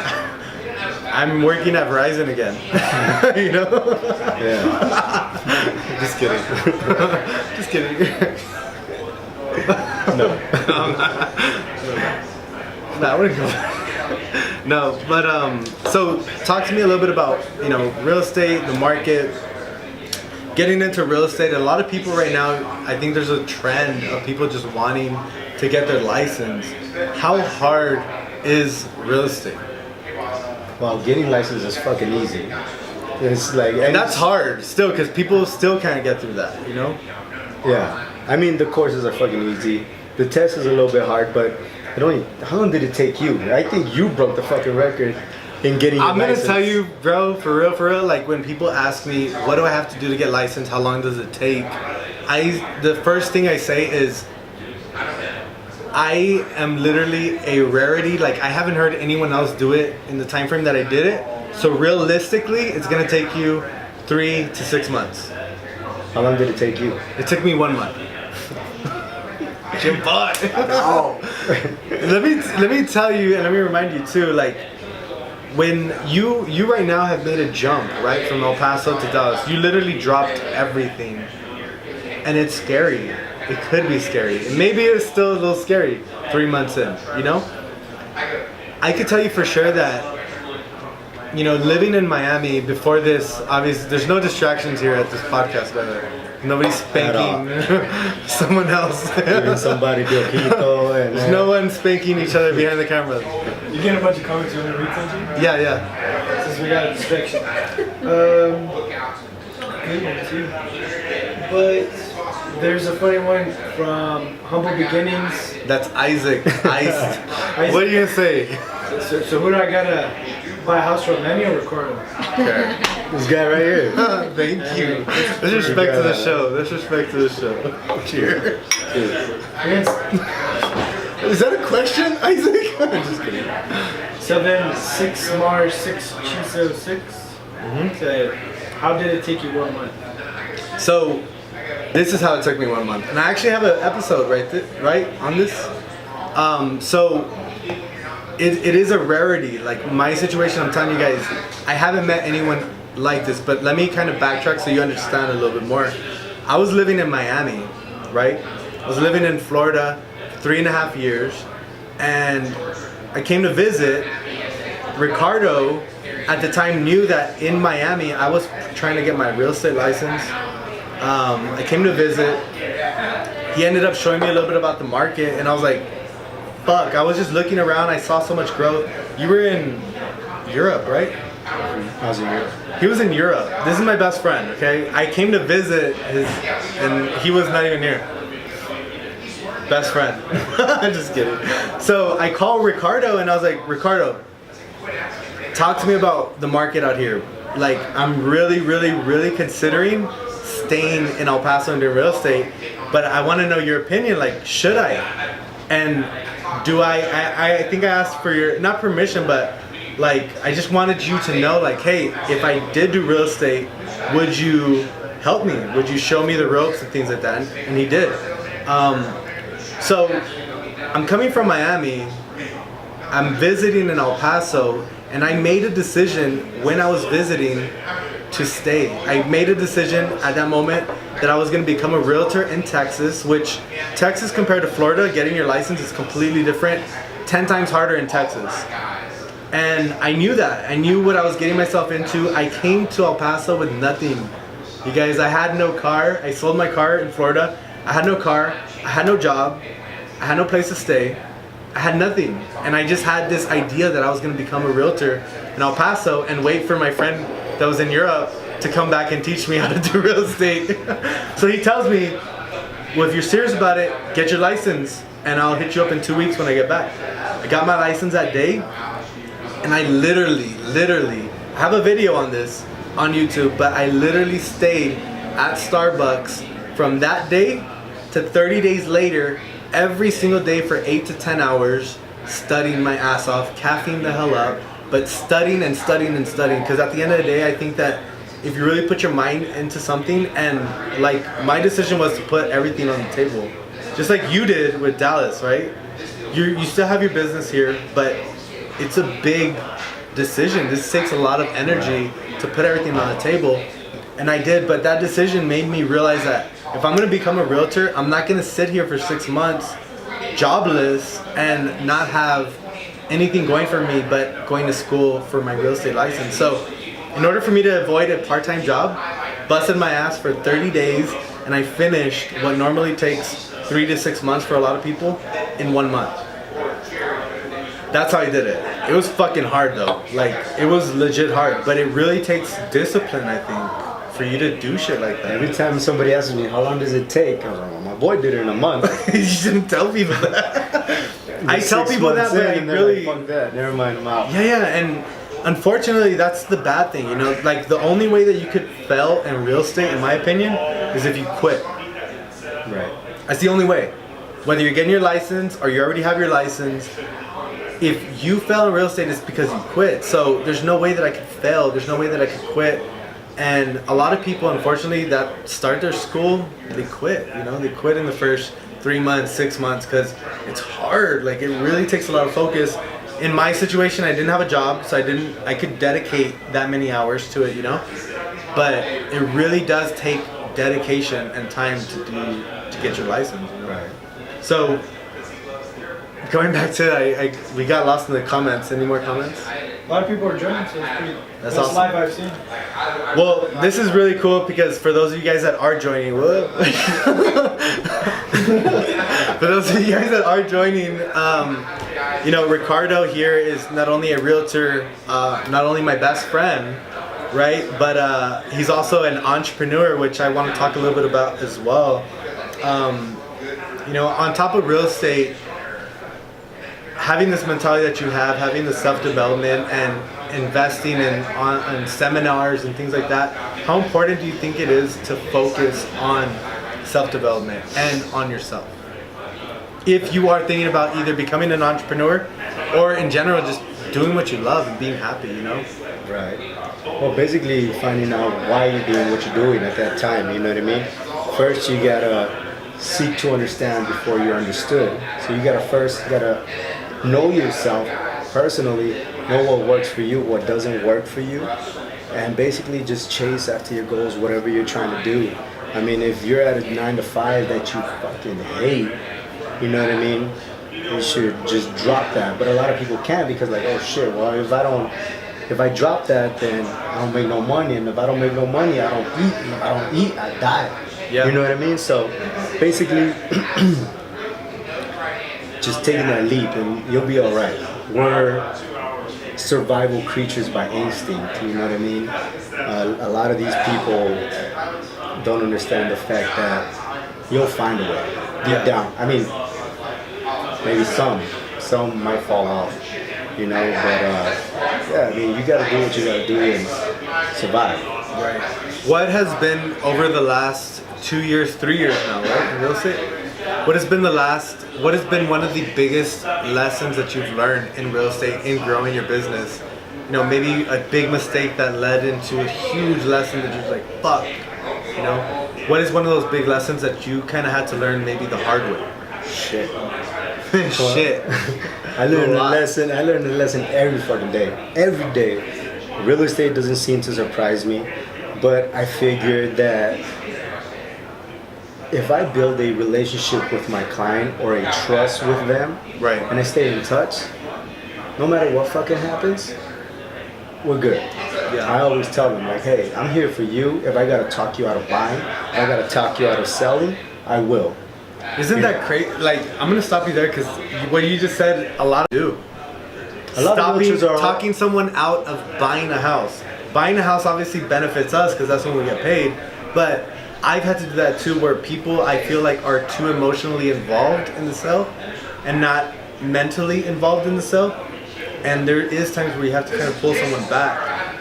I'm working at Verizon again. You know? Yeah. Just kidding. Just kidding. No. No, I wouldn't go. No, but so talk to me a little bit about, real estate, the market, getting into real estate. A lot of people right now, I think there's a trend of people just wanting to get their license. How hard is real estate? Well, getting licensed is fucking easy. It's like, and that's hard still, because people still can't get through that, Yeah, I mean the courses are fucking easy. The test is a little bit hard, but how long did it take you? I think you broke the fucking record in getting your license. I'm gonna tell you, bro, for real, like when people ask me, what do I have to do to get licensed? How long does it take? The first thing I say is, I am literally a rarity. Like, I haven't heard anyone else do it in the time frame that I did it. So realistically, it's gonna take you 3 to 6 months. How long did it take you? It took me 1 month. Jim Bud. Oh. Let me tell you, and let me remind you too, like, when you right now have made a jump, right, from El Paso to Dallas, you literally dropped everything, and it's scary. It could be scary, and maybe it's still a little scary 3 months in. I could tell you for sure that, living in Miami before this, obviously, there's no distractions here at this podcast, by the way. Nobody's spanking someone else. Giving somebody piojito and there's no one spanking each other behind the camera. You getting a bunch of comments you want to read something? Yeah. Since we got a distraction. Good one too. But there's a funny one from Humble Beginnings. That's Isaac. Isaac. What are you gonna say? So who do I gotta buy a house from, Manny or Ricardo? Okay. This guy right here. Thank you. Disrespect to the show. Disrespect to the show. Cheers. Is that a question, Isaac? I'm just kidding. So then 6 Mars 6 Chiso 6 said, how did it take you 1 month? So this is how it took me 1 month, and I actually have an episode right on this. So it is a rarity. Like my situation, I'm telling you guys, I haven't met anyone like this, but let me kind of backtrack so you understand a little bit more. I was living in Miami, right? I was living in Florida 3.5 years, and I came to visit. Ricardo at the time knew that in Miami I was trying to get my real estate license. I came to visit. He ended up showing me a little bit about the market, and I was like, fuck, I was just looking around, I saw so much growth. You were in Europe, right? I was in Europe. He was in Europe. This is my best friend, okay? I came to visit and he was not even here. Best friend. I'm just kidding. So I called Ricardo and I was like, Ricardo, talk to me about the market out here. Like, I'm really considering staying in El Paso and doing real estate, but I want to know your opinion. Like, should I? And do I think I asked for your, not permission, but like, I just wanted you to know, like, hey, if I did do real estate, would you help me? Would you show me the ropes and things like that? And he did. So I'm coming from Miami, I'm visiting in El Paso, and I made a decision when I was visiting to stay. I made a decision at that moment that I was going to become a realtor in Texas, which Texas compared to Florida, getting your license is completely different, 10 times harder in Texas. And I knew that. I knew what I was getting myself into. I came to El Paso with nothing. You guys, I had no car. I sold my car in Florida. I had no car. I had no job. I had no place to stay. I had nothing. And I just had this idea that I was going to become a realtor in El Paso and wait for my friend that was in Europe to come back and teach me how to do real estate. So he tells me, well, if you're serious about it, get your license and I'll hit you up in 2 weeks when I get back. I got my license that day, and I literally, I have a video on this on YouTube, but I literally stayed at Starbucks from that day to 30 days later, every single day for 8 to 10 hours, studying my ass off, caffeine the hell up, but studying and studying and studying. Because at the end of the day, I think that if you really put your mind into something, and like my decision was to put everything on the table, just like you did with Dallas, right? You still have your business here, but it's a big decision. This takes a lot of energy to put everything on the table. And I did, but that decision made me realize that if I'm gonna become a realtor, I'm not gonna sit here for 6 months jobless and not have anything going for me but going to school for my real estate license. So in order for me to avoid a part-time job, busted my ass for 30 days, and I finished what normally takes 3 to 6 months for a lot of people in 1 month. That's how I did it. It was fucking hard though. Like, it was legit hard, but it really takes discipline, I think, for you to do shit like that. Every time somebody asks me, how long does it take? I was like, well, my boy did it in a month. You shouldn't tell people that. I tell people that, but I really... Like, fuck that, never mind, I'm out. Yeah, and unfortunately, that's the bad thing, you know? Like, the only way that you could fail in real estate, in my opinion, is if you quit. Right. That's the only way. Whether you're getting your license or you already have your license, if you fail in real estate, it's because you quit. So there's no way that I could fail. There's no way that I could quit. And a lot of people, unfortunately, that start their school, they quit. You know, they quit in the first 3 months, 6 months, because it's hard. Like, it really takes a lot of focus. In my situation, I didn't have a job, so I could dedicate that many hours to it, you know. But it really does take dedication and time to get your license. You know? Right. So going back to we got lost in the comments. Any more comments? A lot of people are joining, so it's pretty. That's best awesome. live I've seen. Well, this is really cool because for those of you guys that are joining, for those of you guys that are joining, you know, Ricardo here is not only a realtor, not only my best friend, right? But he's also an entrepreneur, which I want to talk a little bit about as well. You know, on top of real estate, having this mentality that you have, having the self-development and investing in seminars and things like that, how important do you think it is to focus on self-development and on yourself? If you are thinking about either becoming an entrepreneur or in general just doing what you love and being happy, you know? Right. Well, basically finding out why you're doing what you're doing at that time, you know what I mean? First, you gotta seek to understand before you're understood. So you gotta know yourself personally, know what works for you, what doesn't work for you, and basically just chase after your goals, whatever you're trying to do. I mean, if you're at a 9 to 5 that you fucking hate, you know what I mean? You should just drop that. But a lot of people can't because like, oh shit, well if I drop that, then I don't make no money, and if I don't make no money, I don't eat, and if I don't eat, I die. Yeah. You know what I mean? So basically, just taking that leap and you'll be all right. We're survival creatures by instinct, you know what I mean? A lot of these people don't understand the fact that you'll find a way deep down. I mean, maybe some might fall off, you know, but yeah, I mean, you gotta do what you gotta do and survive. Right. What has been over the last 2 years, 3 years now, right, in real estate? What has been one of the biggest lessons that you've learned in real estate in growing your business? You know, maybe a big mistake that led into a huge lesson that you're like, fuck, you know? What is one of those big lessons that you kind of had to learn maybe the hard way? Shit. Shit. I learned a lesson every fucking day. Every day. Real estate doesn't seem to surprise me, but I figured that if I build a relationship with my client or a trust with them, Right. and I stay in touch, no matter what fucking happens, we're good. Yeah. I always tell them like, hey, I'm here for you. If I gotta talk you out of buying, if I gotta talk you out of selling, I will. Isn't that crazy? Like, I'm gonna stop you there because what you just said, a lot of do. A lot of realtors are talking someone out of buying a house. Buying a house obviously benefits us because that's when we get paid. But I've had to do that too, where people I feel like are too emotionally involved in the sale and not mentally involved in the sale. And there is times where you have to kind of pull someone back.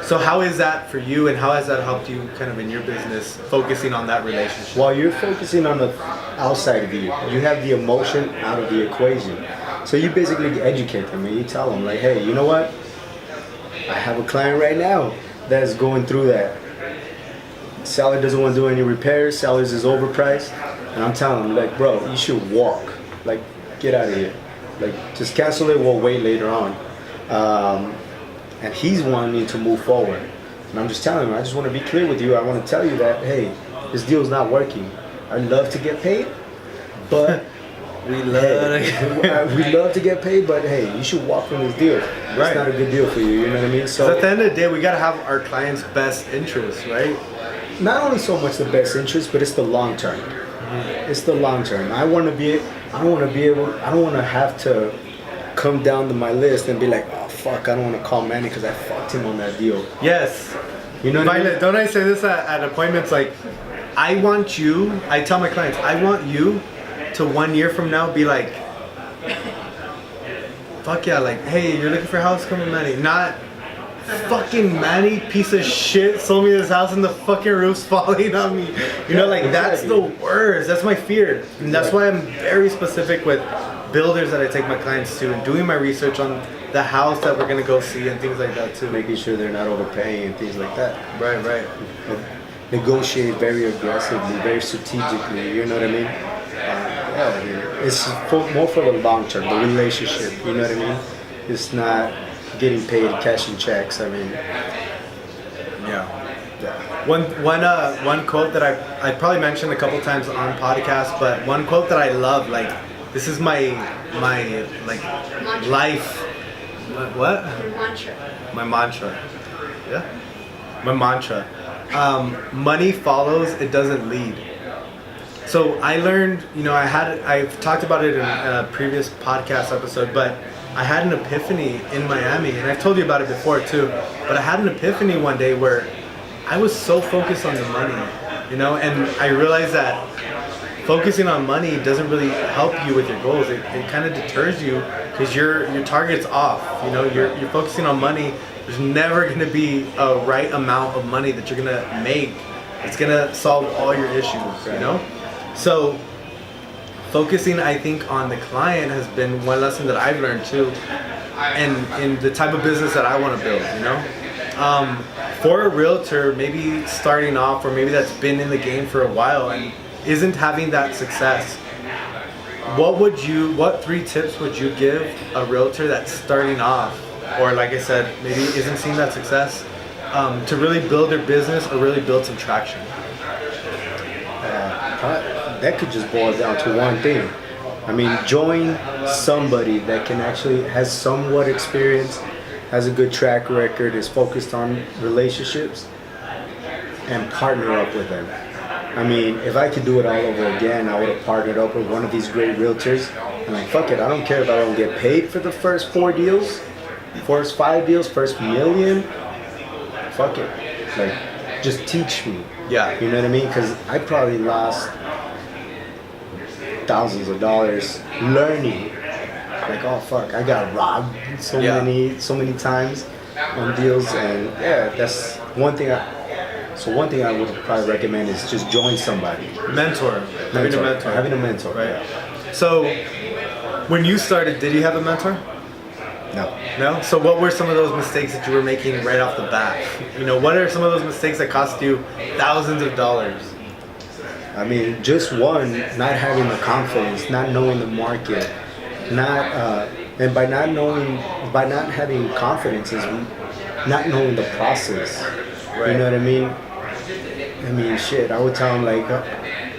So how is that for you, and how has that helped you kind of in your business, focusing on that relationship? While you're focusing on the outside view, you have the emotion out of the equation. So you basically educate them and you tell them like, hey, you know what? I have a client right now that's going through that. Seller doesn't want to do any repairs. Sellers is overpriced. And I'm telling them like, bro, you should walk. Like, get out of here. Like, just cancel it. We'll wait later on. And he's wanting to move forward. And I'm just telling him, I just want to be clear with you. I want to tell you that, hey, this deal's not working. I'd love to get paid, but we love to get paid, but hey, you should walk from this deal. Right. It's not a good deal for you, you know what I mean? So at the end of the day, we gotta have our client's best interests, right? not only so much the best interest, but it's the long term. It's the long term. I don't want to have to come down to my list and be like, oh fuck, I don't want to call Manny because I fucked him on that deal. Yes. You know what I mean? Don't I say this at appointments? Like, I tell my clients, I want you to 1 year from now be like, fuck yeah, like, hey, you're looking for a house, come with Manny. Not, fucking Manny, piece of shit, sold me this house and the fucking roof's falling on me. You know, like, that's the worst. That's my fear. And that's why I'm very specific with builders that I take my clients to and doing my research on the house that we're gonna go see and things like that too. Making sure they're not overpaying and things like that. Right. Negotiate very aggressively, very strategically, you know what I mean? It's more for the long term, the relationship, you know what I mean? It's not getting paid, cashing checks, I mean. Yeah. One quote that I probably mentioned a couple times on podcasts, but one quote that I love, like, this is my like Mantra. life. What? Your mantra. My mantra. Yeah. My mantra. Money follows, it doesn't lead. So I learned, I've talked about it in a previous podcast episode, but I had an epiphany in Miami, and I've told you about it before too, but I had an epiphany one day where I was so focused on the money, and I realized that focusing on money doesn't really help you with your goals. It kind of deters you because your target's off. You're focusing on money. There's never going to be a right amount of money that you're going to make. It's going to solve all your issues, So focusing, I think, on the client has been one lesson that I've learned too, and in the type of business that I want to build, For a realtor, maybe starting off, or maybe that's been in the game for a while and isn't having that success, what 3 tips would you give a realtor that's starting off, or like I said, maybe isn't seeing that success, to really build their business or really build some traction? That could just boil down to one thing. I mean, join somebody that can actually has somewhat experience, has a good track record, is focused on relationships, and partner up with them. I mean, if I could do it all over again, I would have partnered up with one of these great realtors. And like, fuck it, I don't care if I don't get paid for the first 4 deals, first 5 deals, first million. Fuck it. Like, just teach me. Yeah. You know what I mean? Because I probably lost thousands of dollars learning. Like, oh fuck, I got robbed so many times on deals, and that's one thing. One thing I would probably recommend is just join somebody. Mentor. Having a mentor. Right. Yeah. So, when you started, did you have a mentor? No? So what were some of those mistakes that you were making right off the bat? What are some of those mistakes that cost you thousands of dollars? I mean, just one, not having the confidence, not knowing the market, and by not having confidence is not knowing the process. Right. You know what I mean? I mean, shit, I would tell them like,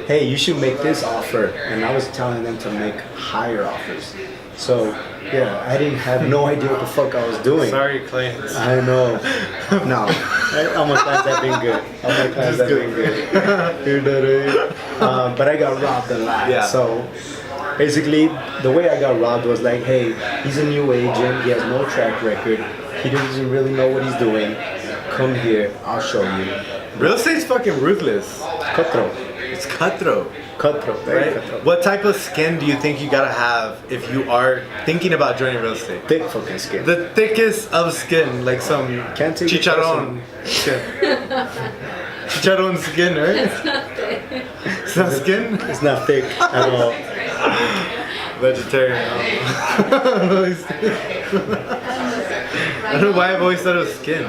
hey, you should make this offer, and I was telling them to make higher offers. So yeah, I didn't have no idea what the fuck I was doing. Sorry, clients. I know. No, all my clients have been good. All my clients have been good. You know what I mean? But I got robbed a lot. Yeah. So basically, the way I got robbed was like, hey, he's a new agent. He has no track record. He doesn't really know what he's doing. Come here, I'll show you. Real estate's fucking ruthless. Cutthroat. It's cutthroat. Cutthroat, very Right? cutthroat. What type of skin do you think you gotta have if you are thinking about joining real estate? Thick fucking skin. The thickest of skin, like some Can't take it chicharron skin. Chicharron skin, right? It's not skin? It's not thick at all. Vegetarian. I don't know why I've always thought it was skin.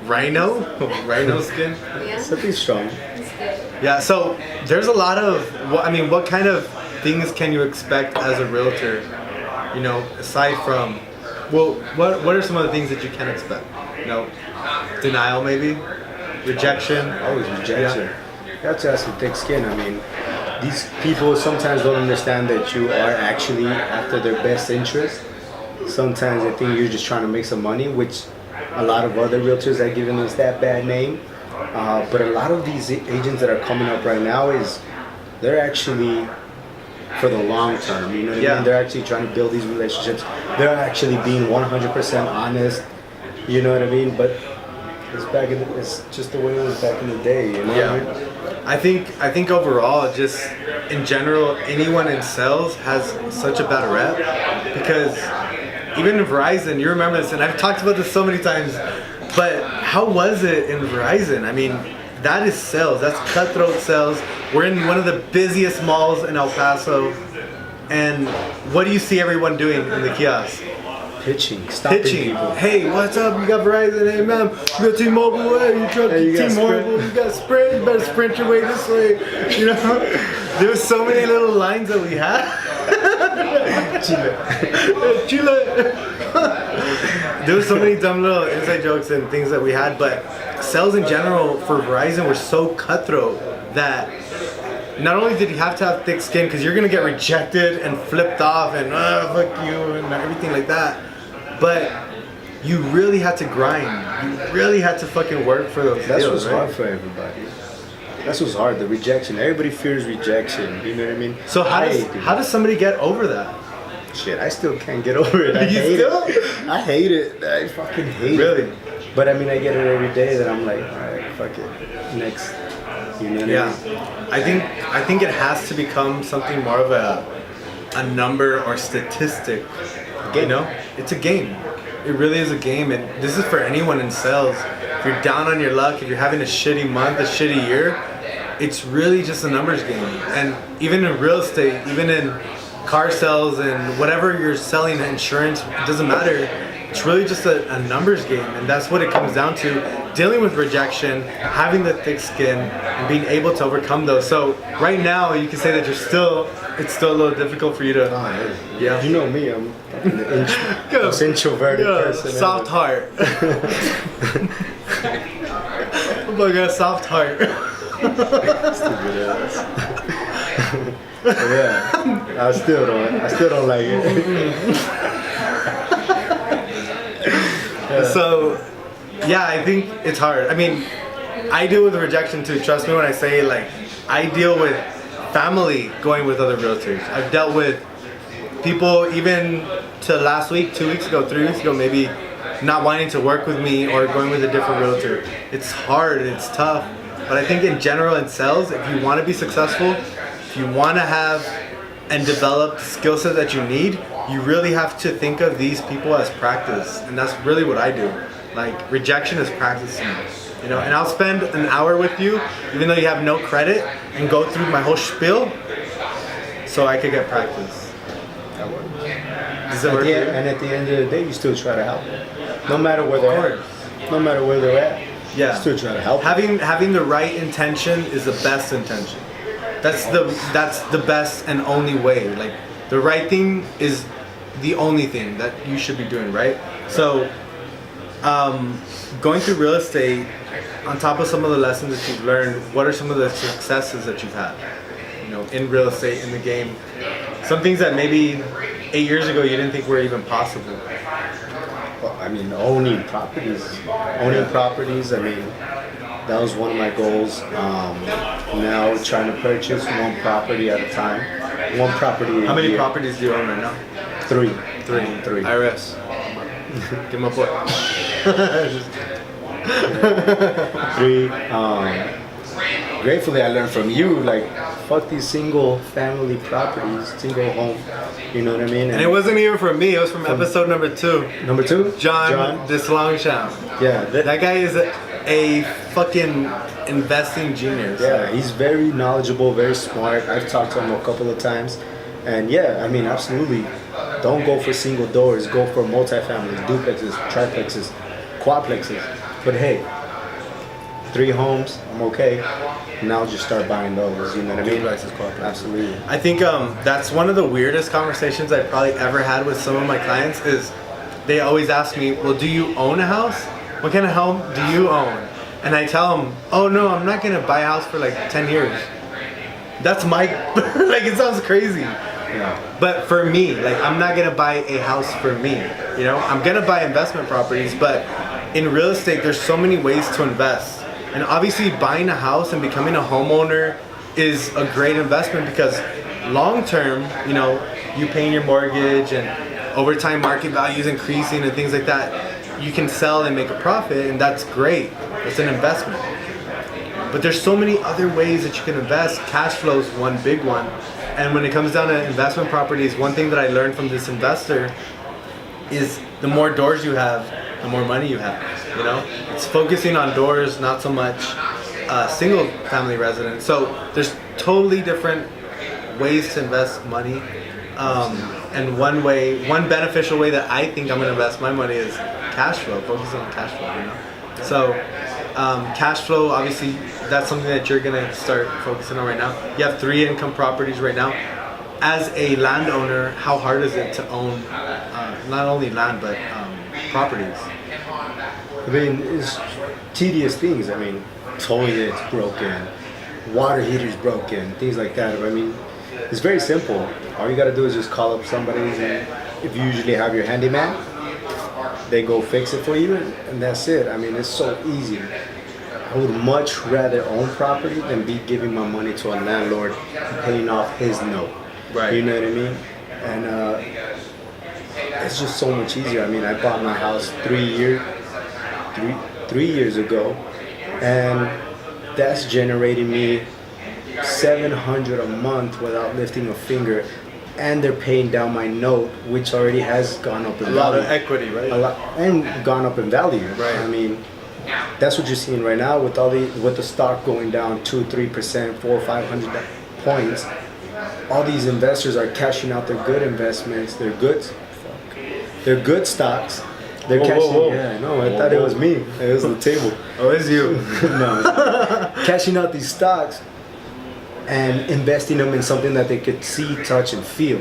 Rhino? Rhino skin? Something strong. Yeah, so there's a lot of, what kind of things can you expect as a realtor? You know, aside from, what are some of the things that you can expect? You know, denial maybe? Rejection? Always rejection. Yeah. You have to have some thick skin. I mean, these people sometimes don't understand that you are actually after their best interest. Sometimes they think you're just trying to make some money, which a lot of other realtors are giving us that bad name. But a lot of these agents that are coming up right now they're actually for the long term. You know what I mean? They're actually trying to build these relationships. They're actually being 100% honest. You know what I mean? But it's just the way it was back in the day. You know what I mean? I think overall, just in general, anyone in sales has such a bad rep because even in Verizon, you remember this, and I've talked about this so many times. But how was it in Verizon? I mean, that is sales. That's cutthroat sales. We're in one of the busiest malls in El Paso. And what do you see everyone doing in the kiosk? Pitching. Stopping people. Hey, what's up? You got Verizon? Hey, man, you got T-Mobile? Hey, you got T-Mobile? You got Sprint? You better sprint your way this way. You know? There was so many little lines that we had. Chile. There was so many dumb little inside jokes and things that we had, but sales in general for Verizon were so cutthroat that not only did you have to have thick skin because you're gonna get rejected and flipped off and fuck you and everything like that, but you really had to grind. You really had to fucking work for those That's deals, what's hard for everybody. That's what's hard, the rejection. Everybody fears rejection, you know what I mean? So how does somebody get over that? Shit, I still can't get over it. I hate it. I fucking hate it. Really? But I mean, I get it every day that I'm like, alright, fuck it. Next. You know what I mean? I think it has to become something more of a number or statistic. You know? It's a game. It really is a game, and this is for anyone in sales. If you're down on your luck, if you're having a shitty month, a shitty year, it's really just a numbers game. And even in real estate, even in car sales and whatever you're selling, insurance, it doesn't matter. It's really just a numbers game, and that's what it comes down to. Dealing with rejection, having the thick skin, and being able to overcome those. So right now, you can say that it's still a little difficult for you to. Yeah. You know me, I'm the most introverted person. Soft heart. I got a soft heart. Stupid ass. Yeah, I still don't like it. So, yeah, I think it's hard. I mean, I deal with rejection too. Trust me when I say, like, I deal with family going with other realtors. I've dealt with people even to last week, 2 weeks ago, 3 weeks ago, maybe not wanting to work with me or going with a different realtor. It's hard, it's tough. But I think in general in sales, if you want to be successful, if you want to have and develop the skill set that you need, you really have to think of these people as practice. And that's really what I do. Like, rejection is practicing. You know, and I'll spend an hour with you, even though you have no credit, and go through my whole spiel so I could get practice. That works. Does that work for you? And at the end of the day, you still try to help them. No matter where they're at. No matter where they're at. Yeah. You still try to help them. Having the right intention is the best intention. That's the best and only way. Like, the right thing is the only thing that you should be doing, right? So Going through real estate, on top of some of the lessons that you've learned, what are some of the successes that you've had? You know, in real estate, in the game, some things that maybe 8 years ago you didn't think were even possible. Well, I mean, owning properties. I mean, that was one of my goals. Now trying to purchase one property at a time. One property. How many properties do you own right now? Three. IRS. Give him a foot. Three. Gratefully, I learned from you. Like, fuck these single family properties, single home. You know what I mean? And it wasn't even from me. It was from episode number 2. Number 2? John Deslongchamp. Yeah. That guy is a fucking investing genius. Yeah, he's very knowledgeable, very smart. I've talked to him a couple of times. And yeah, I mean, absolutely. Don't go for single doors. Go for multifamilies, duplexes, triplexes, quadplexes. But hey, 3 homes, I'm okay. Now just start buying those, you know what I mean? Duplexes, quadplexes. Absolutely. I think that's one of the weirdest conversations I've probably ever had with some of my clients is they always ask me, well, do you own a house? What kind of home do you own? And I tell them, oh no, I'm not gonna buy a house for like 10 years. That's my, like it sounds crazy. Yeah. But for me, like I'm not gonna buy a house for me. You know, I'm gonna buy investment properties, but in real estate, there's so many ways to invest. And obviously buying a house and becoming a homeowner is a great investment because long term, you know, you paying your mortgage and over time market values increasing and things like that, you can sell and make a profit, and that's great. It's an investment. But there's so many other ways that you can invest. Cash flow is one big one. And when it comes down to investment properties, one thing that I learned from this investor is the more doors you have, the more money you have. You know, it's focusing on doors, not so much single family residence. So there's totally different ways to invest money. And one beneficial way that I think I'm gonna invest my money is cash flow, focusing on cash flow, you know? So cash flow, obviously, that's something that you're gonna start focusing on right now. You have 3 income properties right now. As a landowner, how hard is it to own not only land, but properties? I mean, it's tedious things. I mean, toilets broken, water heaters broken, things like that. I mean, it's very simple. All you gotta do is just call up somebody, and if you usually have your handyman, they go fix it for you, and that's it. I mean, it's so easy. I would much rather own property than be giving my money to a landlord and paying off his note. Right. You know what I mean? And it's just so much easier. I mean, I bought my house 3 years ago, and that's generating me $700 a month without lifting a finger, and they're paying down my note, which already has gone up in value. A lot of equity, right? A lot, and gone up in value. Right. I mean, that's what you're seeing right now with with the stock going down 2-3%, 400-500 points. All these investors are cashing out their good investments. They're good stocks. They're cashing. Whoa. Yeah, no, I thought it was me. It was the table. Oh, it's you. No, cashing out these stocks and investing them in something that they could see, touch, and feel.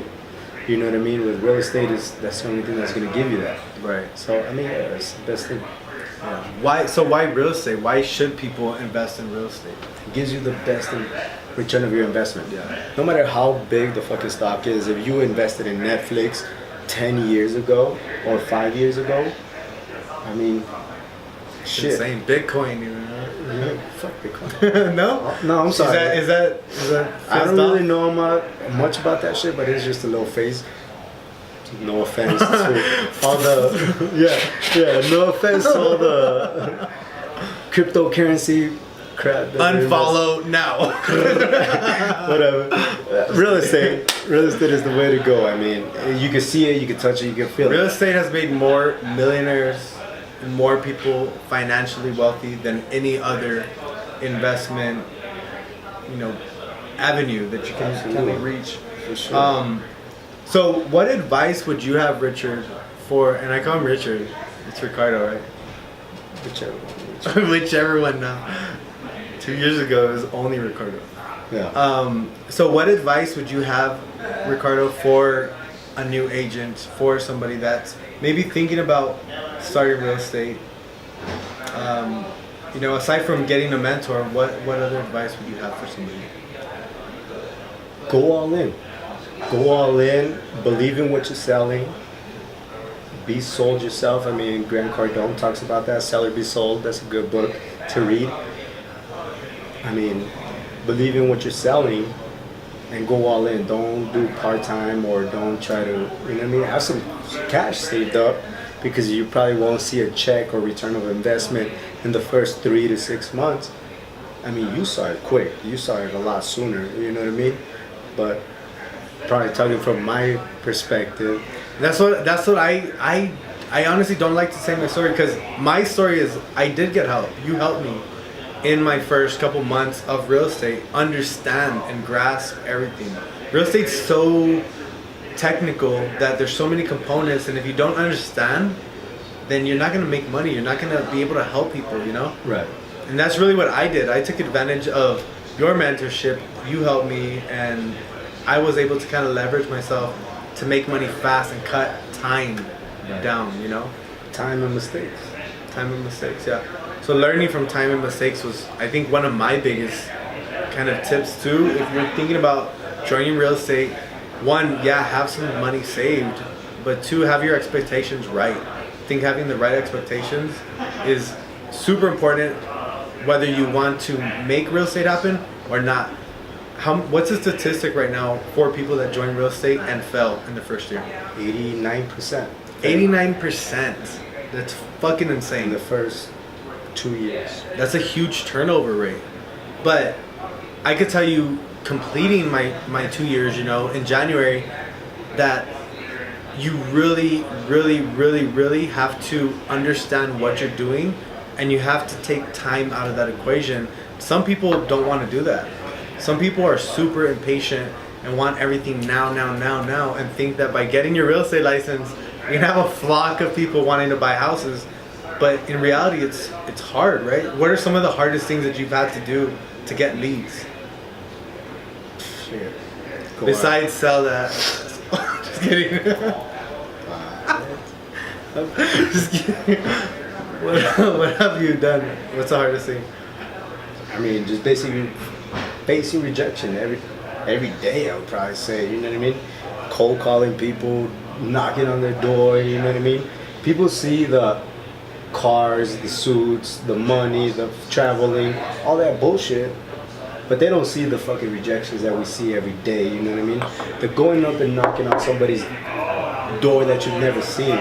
You know what I mean? With real estate, that's the only thing that's going to give you that. Right. So I mean, yeah, that's the best thing. Yeah. Why real estate? Why should people invest in real estate? It gives you the best return of your investment. Yeah. No matter how big the fucking stock is, if you invested in Netflix 10 years ago or 5 years ago, I mean, shit. Insane. Bitcoin, you know? Yeah, fuck Bitcoin. No? No, I'm sorry. Is that I don't really know much about that shit, but it's just a little phase. No offense to all the no offense to all the cryptocurrency crap. Unfollow now. Whatever. Real estate is the way to go. I mean, you can see it, you can touch it, you can feel it. Real estate has made more millionaires and more people financially wealthy than any other investment, avenue that you can reach. For sure. So what advice would you have, Richard, for, and I call him Richard, it's Ricardo, right? Whichever one now. 2 years ago, it was only Ricardo. Yeah. So what advice would you have, Ricardo, for a new agent for somebody that's maybe thinking about starting real estate? You know, aside from getting a mentor, what other advice would you have for somebody? Go all in. Go all in. Believe in what you're selling. Be sold yourself. I mean, Grant Cardone talks about that. Sell or Be Sold. That's a good book to read. I mean, believe in what you're selling and go all in. Don't do part-time or don't try to, you know what I mean? Have some cash saved up because you probably won't see a check or return of investment in the first 3 to 6 months. I mean, you saw it quick. You saw it a lot sooner, you know what I mean? But probably talking from my perspective, That's what I honestly don't like to say my story, because my story is I did get help. You helped me in my first couple months of real estate understand and grasp everything. Real estate's so technical that there's so many components, and if you don't understand, then you're not gonna make money. You're not gonna be able to help people, you know? right? And that's really what I did. I took advantage of your mentorship. You helped me, and I was able to kind of leverage myself to make money fast and cut time down, you know? Time and mistakes. Time and mistakes, yeah. So learning from time and mistakes was, I think, one of my biggest kind of tips too. If you're thinking about joining real estate, one, yeah, have some money saved, but two, have your expectations right. I think having the right expectations is super important, whether you want to make real estate happen or not. What's the statistic right now for people that join real estate and fell in the first year? 89%. 89%. That's fucking In insane. the first 2 years. That's a huge turnover rate. But I could tell you, completing my 2 years, you know, in January, that you really, really, really, really have to understand what you're doing, and you have to take time out of that equation. Some people don't want to do that. Some people are super impatient and want everything now, and think that by getting your real estate license, you're gonna have a flock of people wanting to buy houses. But in reality, it's hard, right? What are some of the hardest things that you've had to do to get leads? Shit. Go Besides sell that. Just kidding. Just kidding. What have you done? What's the hardest thing? I mean, just basically facing rejection every day, I would probably say, you know what I mean? Cold calling people, knocking on their door, you know what I mean? People see the cars, the suits, the money, the traveling, all that bullshit, but they don't see the fucking rejections that we see every day, you know what I mean? They're going up and knocking on somebody's door that you've never seen,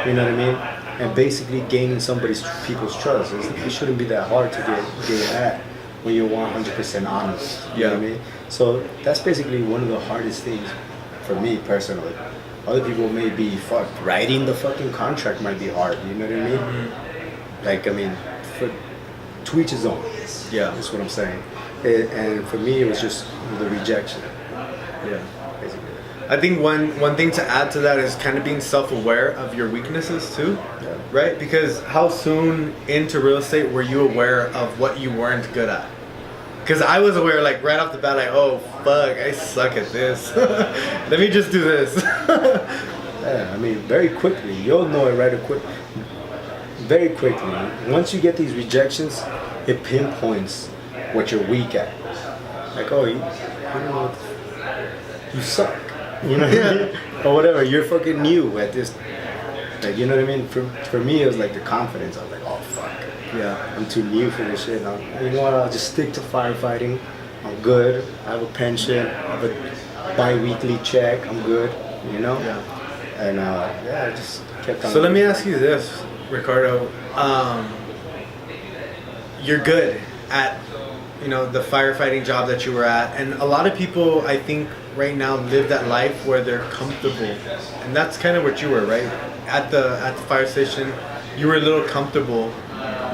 you know what I mean? And basically gaining people's trust. It shouldn't be that hard to get at when you're 100% honest. You know what I mean? So that's basically one of the hardest things for me personally. Other people may be fucked. Writing the fucking contract might be hard. You know what I mean? Mm-hmm. Like, I mean, to each his own. Yeah. That's what I'm saying. And for me, it was just the rejection. Yeah. Basically. I think one thing to add to that is kind of being self-aware of your weaknesses too, right? Because how soon into real estate were you aware of what you weren't good at? Because I was aware, like right off the bat, like, oh fuck, I suck at this. Let me just do this. Yeah, I mean, very quickly, you'll know it very quickly. Once you get these rejections, it pinpoints what you're weak at. Like, oh, you know, you suck. You know what I mean? Or whatever, you're fucking new at this. Like, you know what I mean? For me, it was like the confidence. I was like, oh, fuck. Yeah. I'm too new for this shit. You know what? I'll just stick to firefighting. I'm good. I have a pension. I have a bi-weekly check. I'm good. You know? Yeah. And, I just kept on. So let me ask you this, Ricardo. You're good at, you know, the firefighting job that you were at, and a lot of people, I think, right now live that life where they're comfortable, and that's kind of what you were, right? At the fire station, you were a little comfortable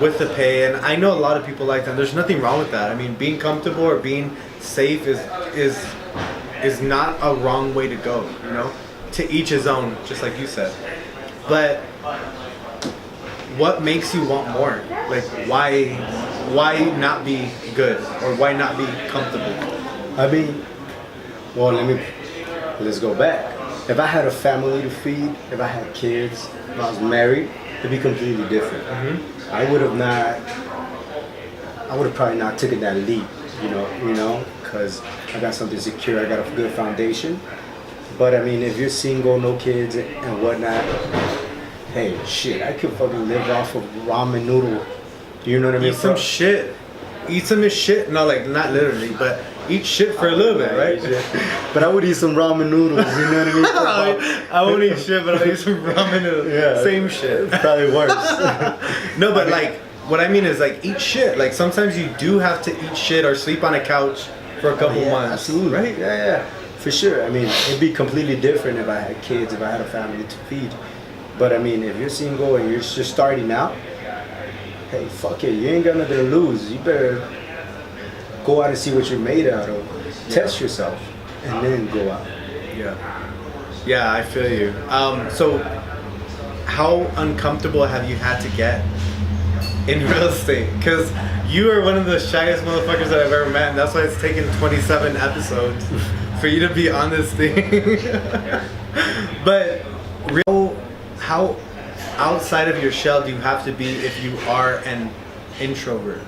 with the pay, and I know a lot of people like that. There's nothing wrong with that. I mean, being comfortable or being safe is not a wrong way to go, you know? To each his own, just like you said. But what makes you want more? Like, why not be good, or why not be comfortable? I mean, well, let's go back. if I had a family to feed, if I had kids, if I was married, it'd be completely different. I would have probably not taken that leap, because I got something secure, I got a good foundation. But I mean, if you're single, no kids and whatnot, hey, shit, I could fucking live off of ramen noodle. You know what I mean? Eat some shit. Eat some shit. No, like not literally, but eat shit for a little bit, right? But I would eat some ramen noodles. You know what I mean? I won't eat shit, but I'll eat some ramen noodles. Yeah, same shit. Probably worse. No, but like what I mean is like eat shit. Like sometimes you do have to eat shit or sleep on a couch for a couple months. Absolutely. Right? Yeah. For sure. I mean, it'd be completely different if I had kids, if I had a family to feed. But I mean, if you're single and you're just starting out, hey, fuck it, you ain't got nothing to lose. You better go out and see what you're made out of. Test yourself, and then go out. Yeah, I feel you. So, how uncomfortable have you had to get in real estate? Because you are one of the shyest motherfuckers that I've ever met, and that's why it's taken 27 episodes for you to be on this thing. But how outside of your shell do you have to be if you are an introvert?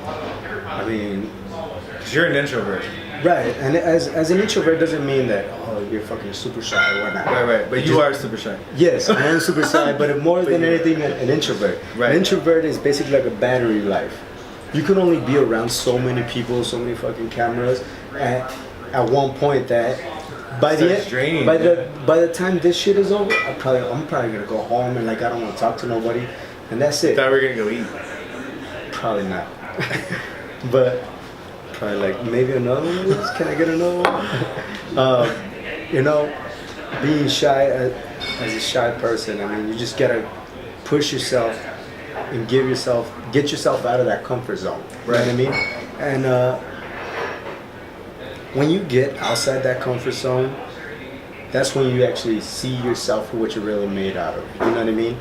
I mean, because you're an introvert. Right, and as an introvert doesn't mean that, you're fucking super shy or whatnot. Right, but you are super shy. Yes, I am super shy, but more than anything, an introvert. Right. An introvert is basically like a battery life. You can only be around so many people, so many fucking cameras at one point that by the time this shit is over, I'm probably gonna go home and like I don't want to talk to nobody, and that's it. Thought we were gonna go eat. Probably not, but probably like maybe another one. Can I get another one? Being shy as a shy person, I mean, you just gotta push yourself and get yourself out of that comfort zone. Right. You know what I mean? And when you get outside that comfort zone, that's when you actually see yourself for what you're really made out of. You know what I mean?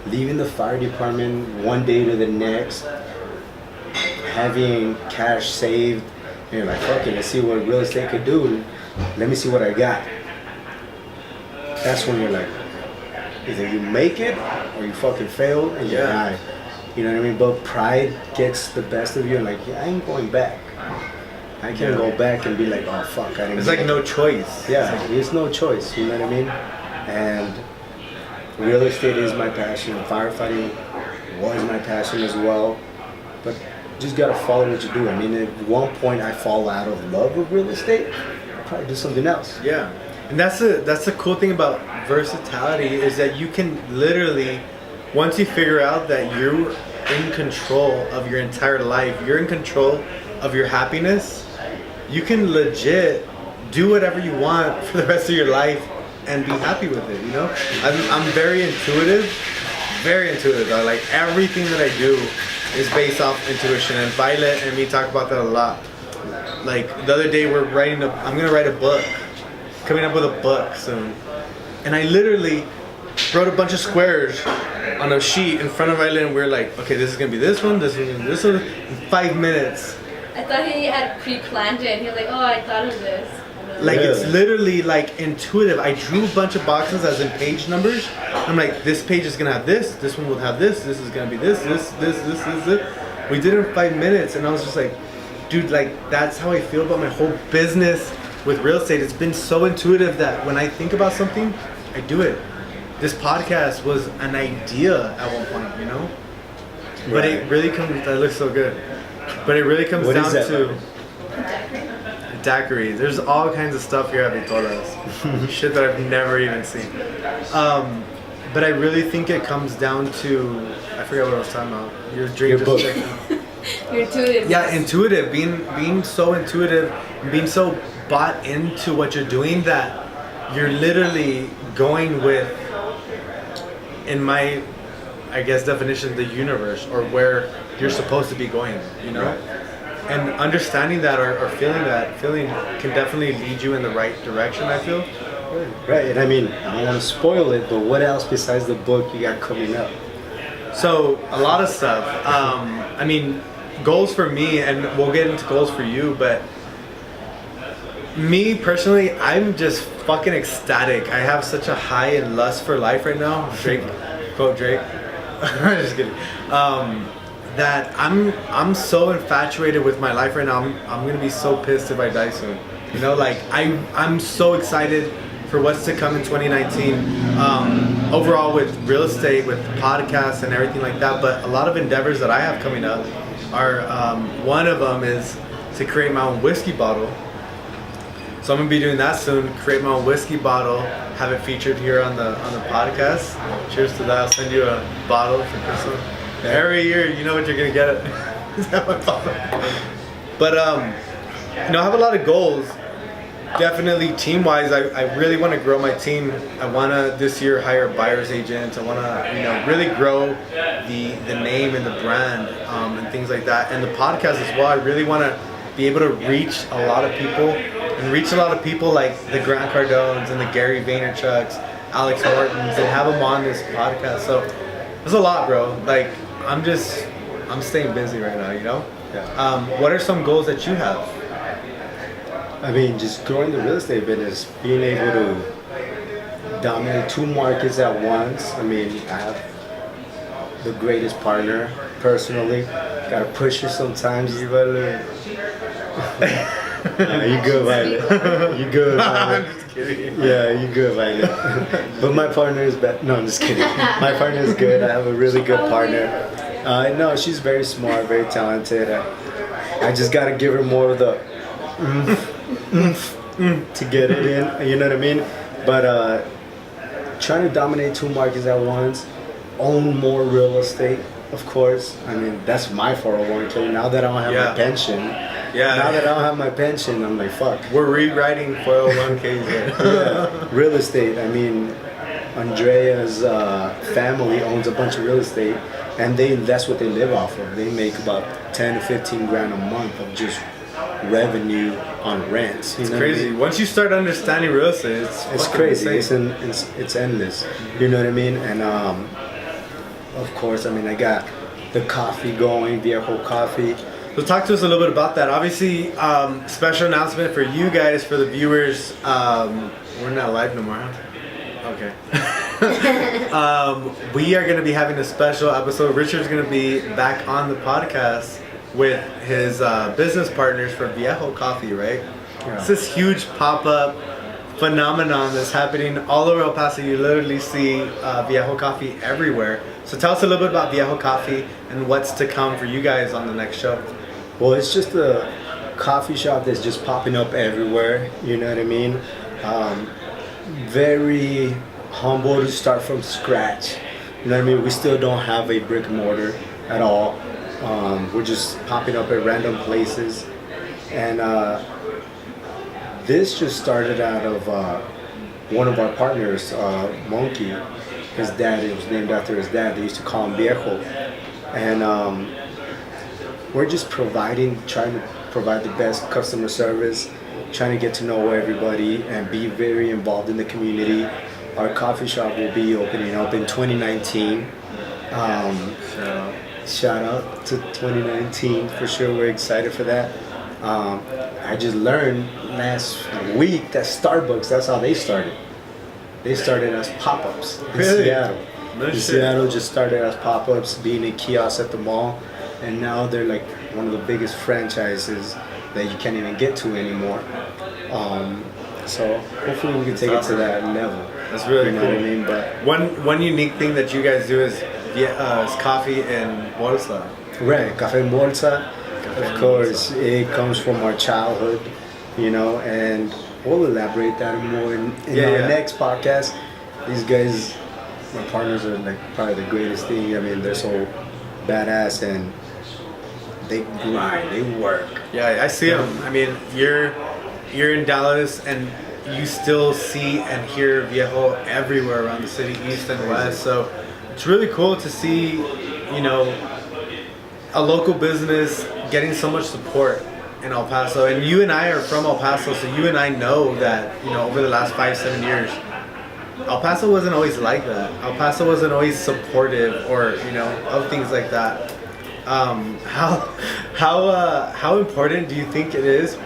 Leaving the fire department one day to the next, having cash saved, and you're like, fuck it, let's see what real estate could do. Let me see what I got. That's when you're like, either you make it or you fucking fail and you die. You know what I mean? But pride gets the best of you and like, I ain't going back. I can't go back and be like, oh fuck, I didn't. It's like no choice. Yeah, there's no choice. You know what I mean? And real estate is my passion. Firefighting was my passion as well. But just gotta follow what you do. I mean, at one point I fall out of love with real estate, I'll probably do something else. Yeah, and that's the cool thing about versatility is that you can literally, once you figure out that you're in control of your entire life, you're in control of your happiness, you can legit do whatever you want for the rest of your life and be happy with it, you know? I'm very intuitive. Like everything that I do is based off intuition, and Violet and me talk about that a lot. Like the other day I'm gonna write a book, coming up with a book soon. And I literally wrote a bunch of squares on a sheet in front of Violet, and we're like, okay, this is gonna be this one, this one, this one, in 5 minutes. I thought he had pre-planned it. He was like, oh, I thought of this. Like it's literally like intuitive. I drew a bunch of boxes as in page numbers. I'm like, this page is gonna have this one will have this is gonna be this. We did it in 5 minutes, and I was just like, dude, like that's how I feel about my whole business with real estate. It's been so intuitive that when I think about something, I do it. This podcast was an idea at one point, you know? Right. But it really comes, that looks so good. But it really comes down to daiquiri. There's all kinds of stuff here at Vitolas. Shit that I've never even seen. But I really think it comes down to, I forgot what I was talking about. Your drink just checked out. You're intuitive. Yeah, intuitive. Being so intuitive, being so bought into what you're doing that you're literally going with, in my, I guess, definition, the universe, or where you're supposed to be going, you know? Right. And understanding that or feeling can definitely lead you in the right direction, I feel. Right, and I mean, I don't want to spoil it, but what else besides the book you got coming up? So, a lot of stuff. I mean, goals for me, and we'll get into goals for you, but me personally, I'm just fucking ecstatic. I have such a high and lust for life right now. Drake, quote Drake. Just kidding. That I'm so infatuated with my life right now. I'm gonna be so pissed if I die soon. You know, like I'm so excited for what's to come in 2019. Overall with real estate, with podcasts and everything like that. But a lot of endeavors that I have coming up are one of them is to create my own whiskey bottle. So I'm gonna be doing that soon. Create my own whiskey bottle, have it featured here on the podcast. Cheers to that. I'll send you a bottle for Christmas. Every year, you know what you're gonna get. Is that my bottle? But you know, I have a lot of goals. Definitely team-wise, I really want to grow my team. I want to this year hire a buyer's agent. I want to really grow the name and the brand and things like that. And the podcast as well. I really want to be able to reach a lot of people and reach a lot of people like the Grant Cardones and the Gary Vaynerchuks, Alex Mortons, and have them on this podcast. So there's a lot, bro. Like I'm staying busy right now. You know. Yeah. What are some goals that you have? I mean, just growing the real estate business, being able to dominate 2 markets at once. I mean, I have the greatest partner personally. Gotta push her sometimes. You better. You good, Violet. You good, Violet. I'm just kidding. Yeah, you good, Violet. But my partner is bad. No, I'm just kidding. My partner is good. I have a really good partner. No, she's very smart, very talented. I just gotta give her more of the to get it in. You know what I mean? But trying to dominate 2 markets at once, own more real estate, of course. I mean, that's my 401k. Now that I don't have my pension. Yeah. Now that I don't have my pension, I'm like, fuck. We're rewriting 401ks. Yeah, real estate. I mean, Andrea's family owns a bunch of real estate, and that's what they live off of. They make about 10 to 15 grand a month of just revenue on rents. It's crazy. I mean? Once you start understanding real estate, it's crazy. Insane. It's endless. You know what I mean? And of course, I mean, I got the coffee going, Viejo Coffee. So talk to us a little bit about that. Obviously, special announcement for you guys, for the viewers. We're not live no more, huh? Okay. We are going to be having a special episode. Richard's going to be back on the podcast with his business partners for Viejo Coffee, right? Yeah. It's this huge pop-up phenomenon that's happening all over El Paso. You literally see Viejo Coffee everywhere. So tell us a little bit about Viejo Coffee and what's to come for you guys on the next show. Well, it's just a coffee shop that's just popping up everywhere. You know what I mean? Very humble to start from scratch. You know what I mean? We still don't have a brick and mortar at all. We're just popping up at random places. And this just started out of one of our partners, Monkey. His dad, it was named after his dad. They used to call him Viejo. And we're just trying to provide the best customer service, trying to get to know everybody and be very involved in the community. Our coffee shop will be opening up in 2019. Shout out to 2019 for sure. We're excited for that. I just learned last week that Starbucks, that's how they started. They started as pop-ups in Seattle. Seattle just started as pop-ups, being a kiosk at the mall, and now they're like one of the biggest franchises that you can't even get to anymore. So hopefully we can take it to that level. That's really cool. What I mean? But one unique thing that you guys do is coffee in bolsa. Right, café en bolsa. Of course, it comes from our childhood, you know, and we'll elaborate that more in our next podcast. These guys, my partners, are like probably the greatest thing. I mean, they're so badass and they grind, they work. Yeah, I see them. I mean, you're in Dallas and you still see and hear Viejo everywhere around the city, east and west. So it's really cool to see, you know, a local business getting so much support in El Paso. And you and I are from El Paso, so you and I know that, you know, over the last 5-7 years, El Paso wasn't always like that. El Paso wasn't always supportive or, you know, of things like that. How important do you think it is?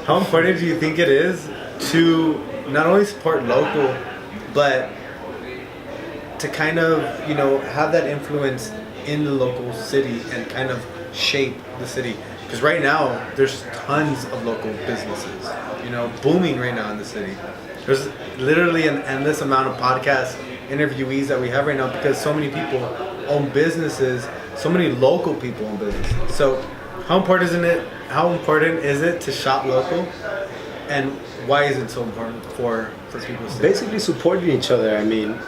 How important do you think it is to not only support local, but to kind of, you know, have that influence in the local city and kind of shape the city. Because right now, there's tons of local businesses, you know, booming right now in the city. There's literally an endless amount of podcast interviewees that we have right now because so many people own businesses, so many local people own businesses. So how important is it to shop local, and why is it so important for people to basically supporting each other? I mean,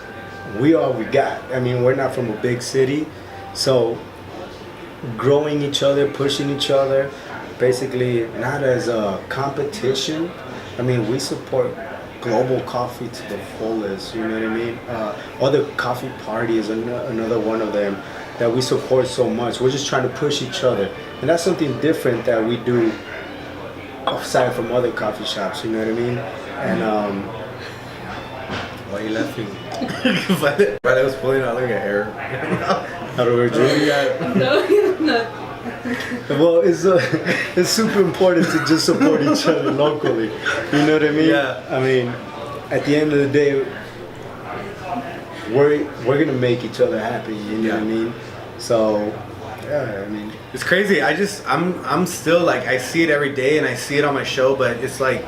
we all we got. I mean, we're not from a big city, so growing each other, pushing each other, basically not as a competition. I mean, we support global coffee to the fullest, you know what I mean? Other coffee party is another one of them that we support so much. We're just trying to push each other. And that's something different that we do aside from other coffee shops, you know what I mean? And why are you laughing? But I was pulling out like a hair out of her drink. No, you're not. Well, it's super important to just support each other locally. You know what I mean? Yeah. I mean, at the end of the day, we're gonna make each other happy. You know what I mean? So, yeah. I mean, it's crazy. I'm still like, I see it every day and I see it on my show, but it's like,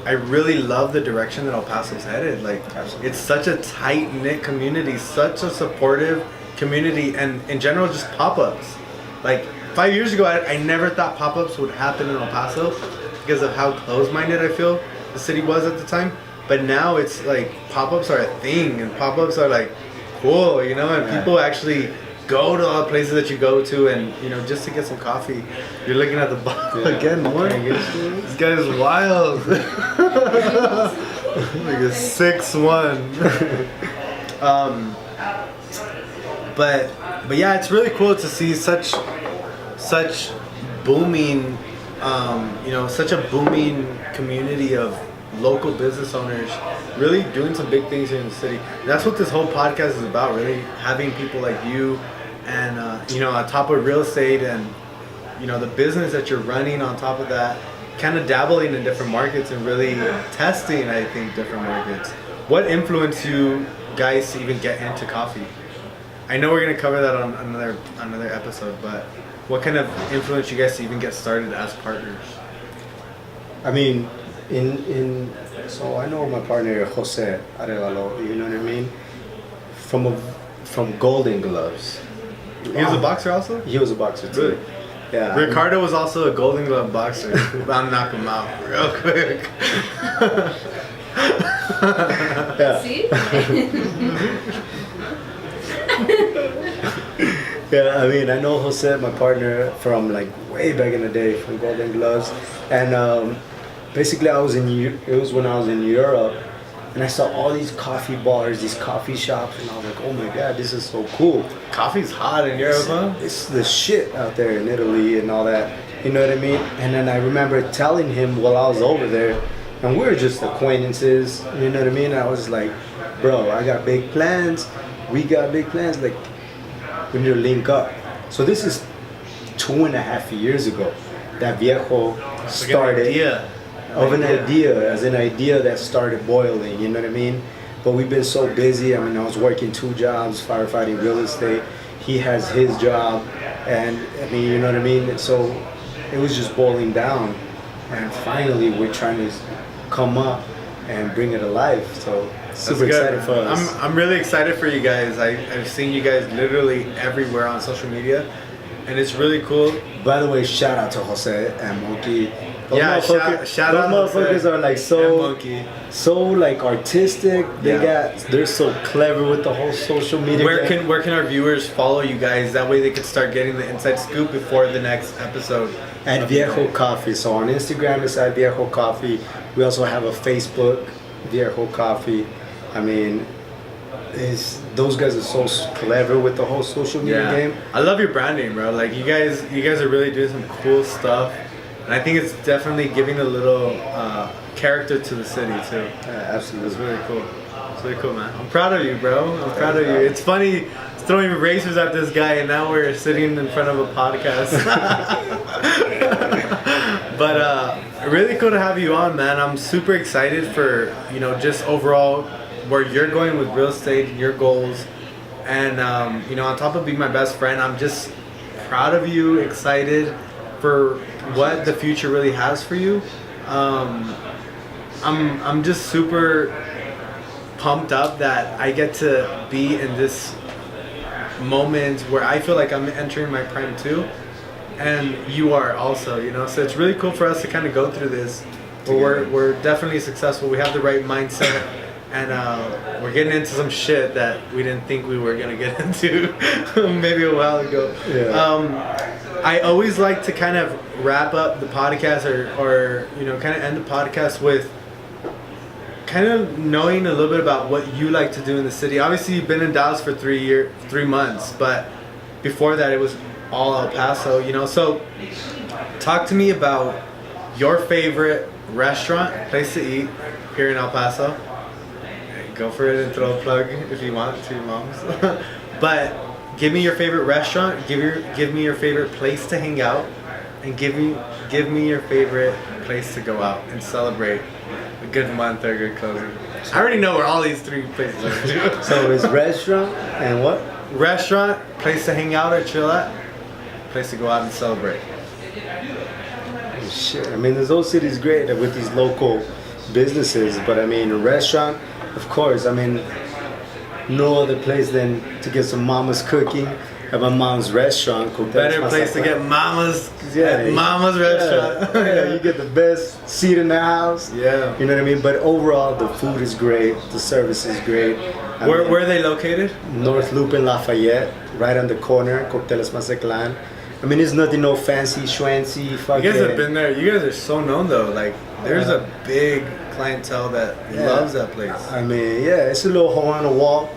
I really love the direction that El Paso's headed. Like, it's such a tight knit community, such a supportive community, and in general, just pop-ups. Like 5 years ago, I never thought pop-ups would happen in El Paso because of how close-minded I feel the city was at the time. But now it's like pop-ups are a thing, and pop-ups are like cool, you know, and people actually go to all the places that you go to, and you know, just to get some coffee. You're looking at the bottle again, more. This guy is wild. Like a 6'1". But yeah, it's really cool to see such booming, you know, such a booming community of local business owners really doing some big things here in the city. And that's what this whole podcast is about, really having people like you and, you know, on top of real estate and, you know, the business that you're running on top of that, kind of dabbling in different markets and really testing, I think, different markets. What influenced you guys to even get into coffee? I know we're going to cover that on another episode, but what kind of influenced you guys to even get started as partners? I mean, so I know my partner Jose Arevalo, you know what I mean? From Golden Gloves. He was a boxer also? He was a boxer too. Really? Yeah. Ricardo was also a Golden Glove boxer. I'll knock him out real quick. Yeah. See? Yeah, I mean, I know Jose, my partner, from like way back in the day from Golden Gloves, and basically it was when I was in Europe, and I saw all these coffee bars, these coffee shops, and I was like, oh my god, this is so cool. Coffee's hot in Europe, huh? It's the shit out there in Italy and all that, you know what I mean? And then I remember telling him while I was over there, and we were just acquaintances, you know what I mean? I was like, bro, I got big plans, we got big plans, like, we need to link up. So this is 2.5 years ago that Viejo started. An idea, as an idea that started boiling, you know what I mean? But we've been so busy. I mean, I was working 2 jobs, firefighting, real estate. He has his job, and I mean, you know what I mean? And so it was just boiling down, and finally we're trying to come up and bring it alive. So super excited for us. I'm really excited for you guys. I've seen you guys literally everywhere on social media, and it's really cool. By the way, shout out to Jose and Monkey. Those shout out. Those motherfuckers are like so like artistic. They're so clever with the whole social media. Where can our viewers follow you guys? That way they can start getting the inside scoop before the next episode. At Viejo Coffee. So on Instagram it's at Viejo Coffee. We also have a Facebook, Viejo Coffee. I mean, those guys are so clever with the whole social media game. I love your branding, bro. Like you guys are really doing some cool stuff, and I think it's definitely giving a little character to the city too. Yeah, absolutely. It's really cool. It's really cool, man. I'm proud of you, bro. I'm proud of you. It's funny throwing racers at this guy, and now we're sitting in front of a podcast. But Really cool to have you on, man. I'm super excited for, just overall where you're going with real estate and your goals. And, on top of being my best friend, I'm just proud of you, excited for what the future really has for you. I'm just super pumped up that I get to be in this moment where I feel like I'm entering my prime too. And you are also, so it's really cool for us to kind of go through this. We're definitely successful. We have the right mindset, and we're getting into some shit that we didn't think we were gonna get into maybe a while ago. Yeah. I always like to kind of wrap up the podcast or kind of end the podcast with kind of knowing a little bit about what you like to do in the city. Obviously, you've been in Dallas for 3 months, but before that, it was all El Paso, So, talk to me about your favorite restaurant, place to eat here in El Paso. Go for it and throw a plug if you want to your moms. But give me your favorite restaurant. Give me your favorite place to hang out, and give me your favorite place to go out and celebrate a good month or a good closing. I already know where all these 3 places are. So it's restaurant and what? Restaurant, place to hang out or chill at, place to go out and celebrate. Shit, I mean, this whole city's great with these local businesses, but I mean, a restaurant, of course. I mean, no other place than to get some mama's cooking at my mom's restaurant. Better place to get mama's mama's restaurant. Yeah, you get the best seat in the house. Yeah. You know what I mean? But overall, the food is great. The service is great. Where are they located? North Loop in Lafayette, right on the corner, Cocteles Mazatlan. I mean, it's nothing, no fancy, schwancy, fucking. You guys have been there. You guys are so known though. Like, there's a big clientele that loves that place. I mean, yeah, it's a little hole on the wall.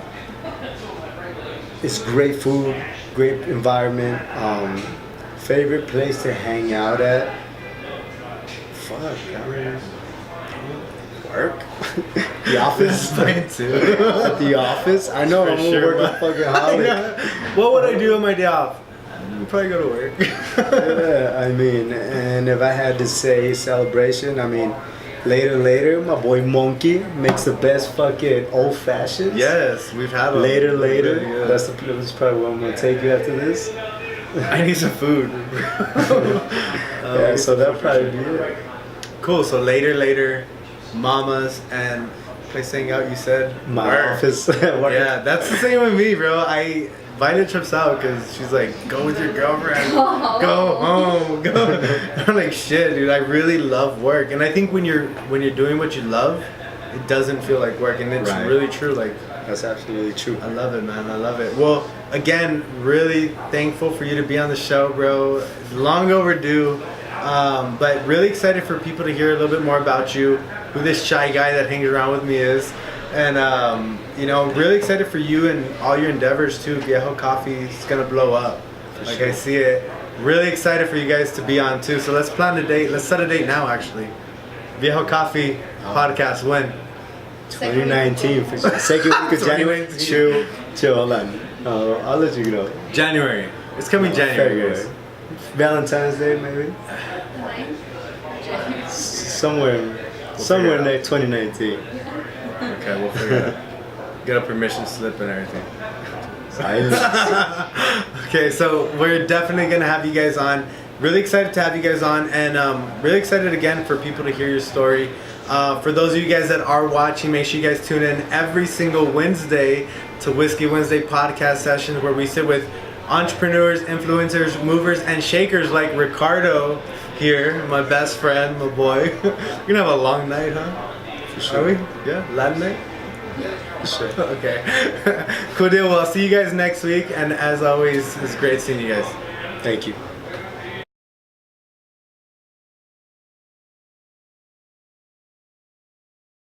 It's great food, great environment. Favorite place to hang out at? Fuck, I mean, work. The office. Mine too. At the office. I know I'm a workaholic. What would I do on my day off? Probably go to work. Yeah, I mean, and if I had to say celebration, I mean, later, my boy Monkey makes the best fucking old fashions. Yes, we've had them. Later. Really That's probably where I'm gonna take you after this. I need some food. Yeah, so that'll probably be it. Cool. So later, mamas and place to hang out. You said My office. Work. Yeah, that's the same with me, bro. Violet trips out because she's like, go with your girlfriend, go home, go. I'm like, shit, dude, I really love work. And I think when you're doing what you love, it doesn't feel like work. And it's really true. Like, that's absolutely true. I love it, man. I love it. Well, again, really thankful for you to be on the show, bro. Long overdue. But really excited for people to hear a little bit more about you, who this shy guy that hangs around with me is. And, really excited for you and all your endeavors too. Viejo Coffee is going to blow up. I see it. Really excited for you guys to be on too. So let's plan a date. Let's set a date now, actually. Viejo Coffee podcast, when? 2019, for sure. Second week of January. Chill, hold on. I'll let you know. January. It's coming January. February. Valentine's Day, maybe? Somewhere in there, 2019. Okay, we'll figure it out. Get a permission slip and everything. Okay, so we're definitely going to have you guys on. Really excited to have you guys on, and really excited again for people to hear your story. For those of you guys that are watching, make sure you guys tune in every single Wednesday to Whiskey Wednesday podcast sessions, where we sit with entrepreneurs, influencers, movers, and shakers like Ricardo here, my best friend, my boy. We're going to have a long night, huh? For sure. Are we? Yeah? Latin night? For sure. Okay. Cool deal. Well, I'll see you guys next week. And as always, it's great seeing you guys. Thank you.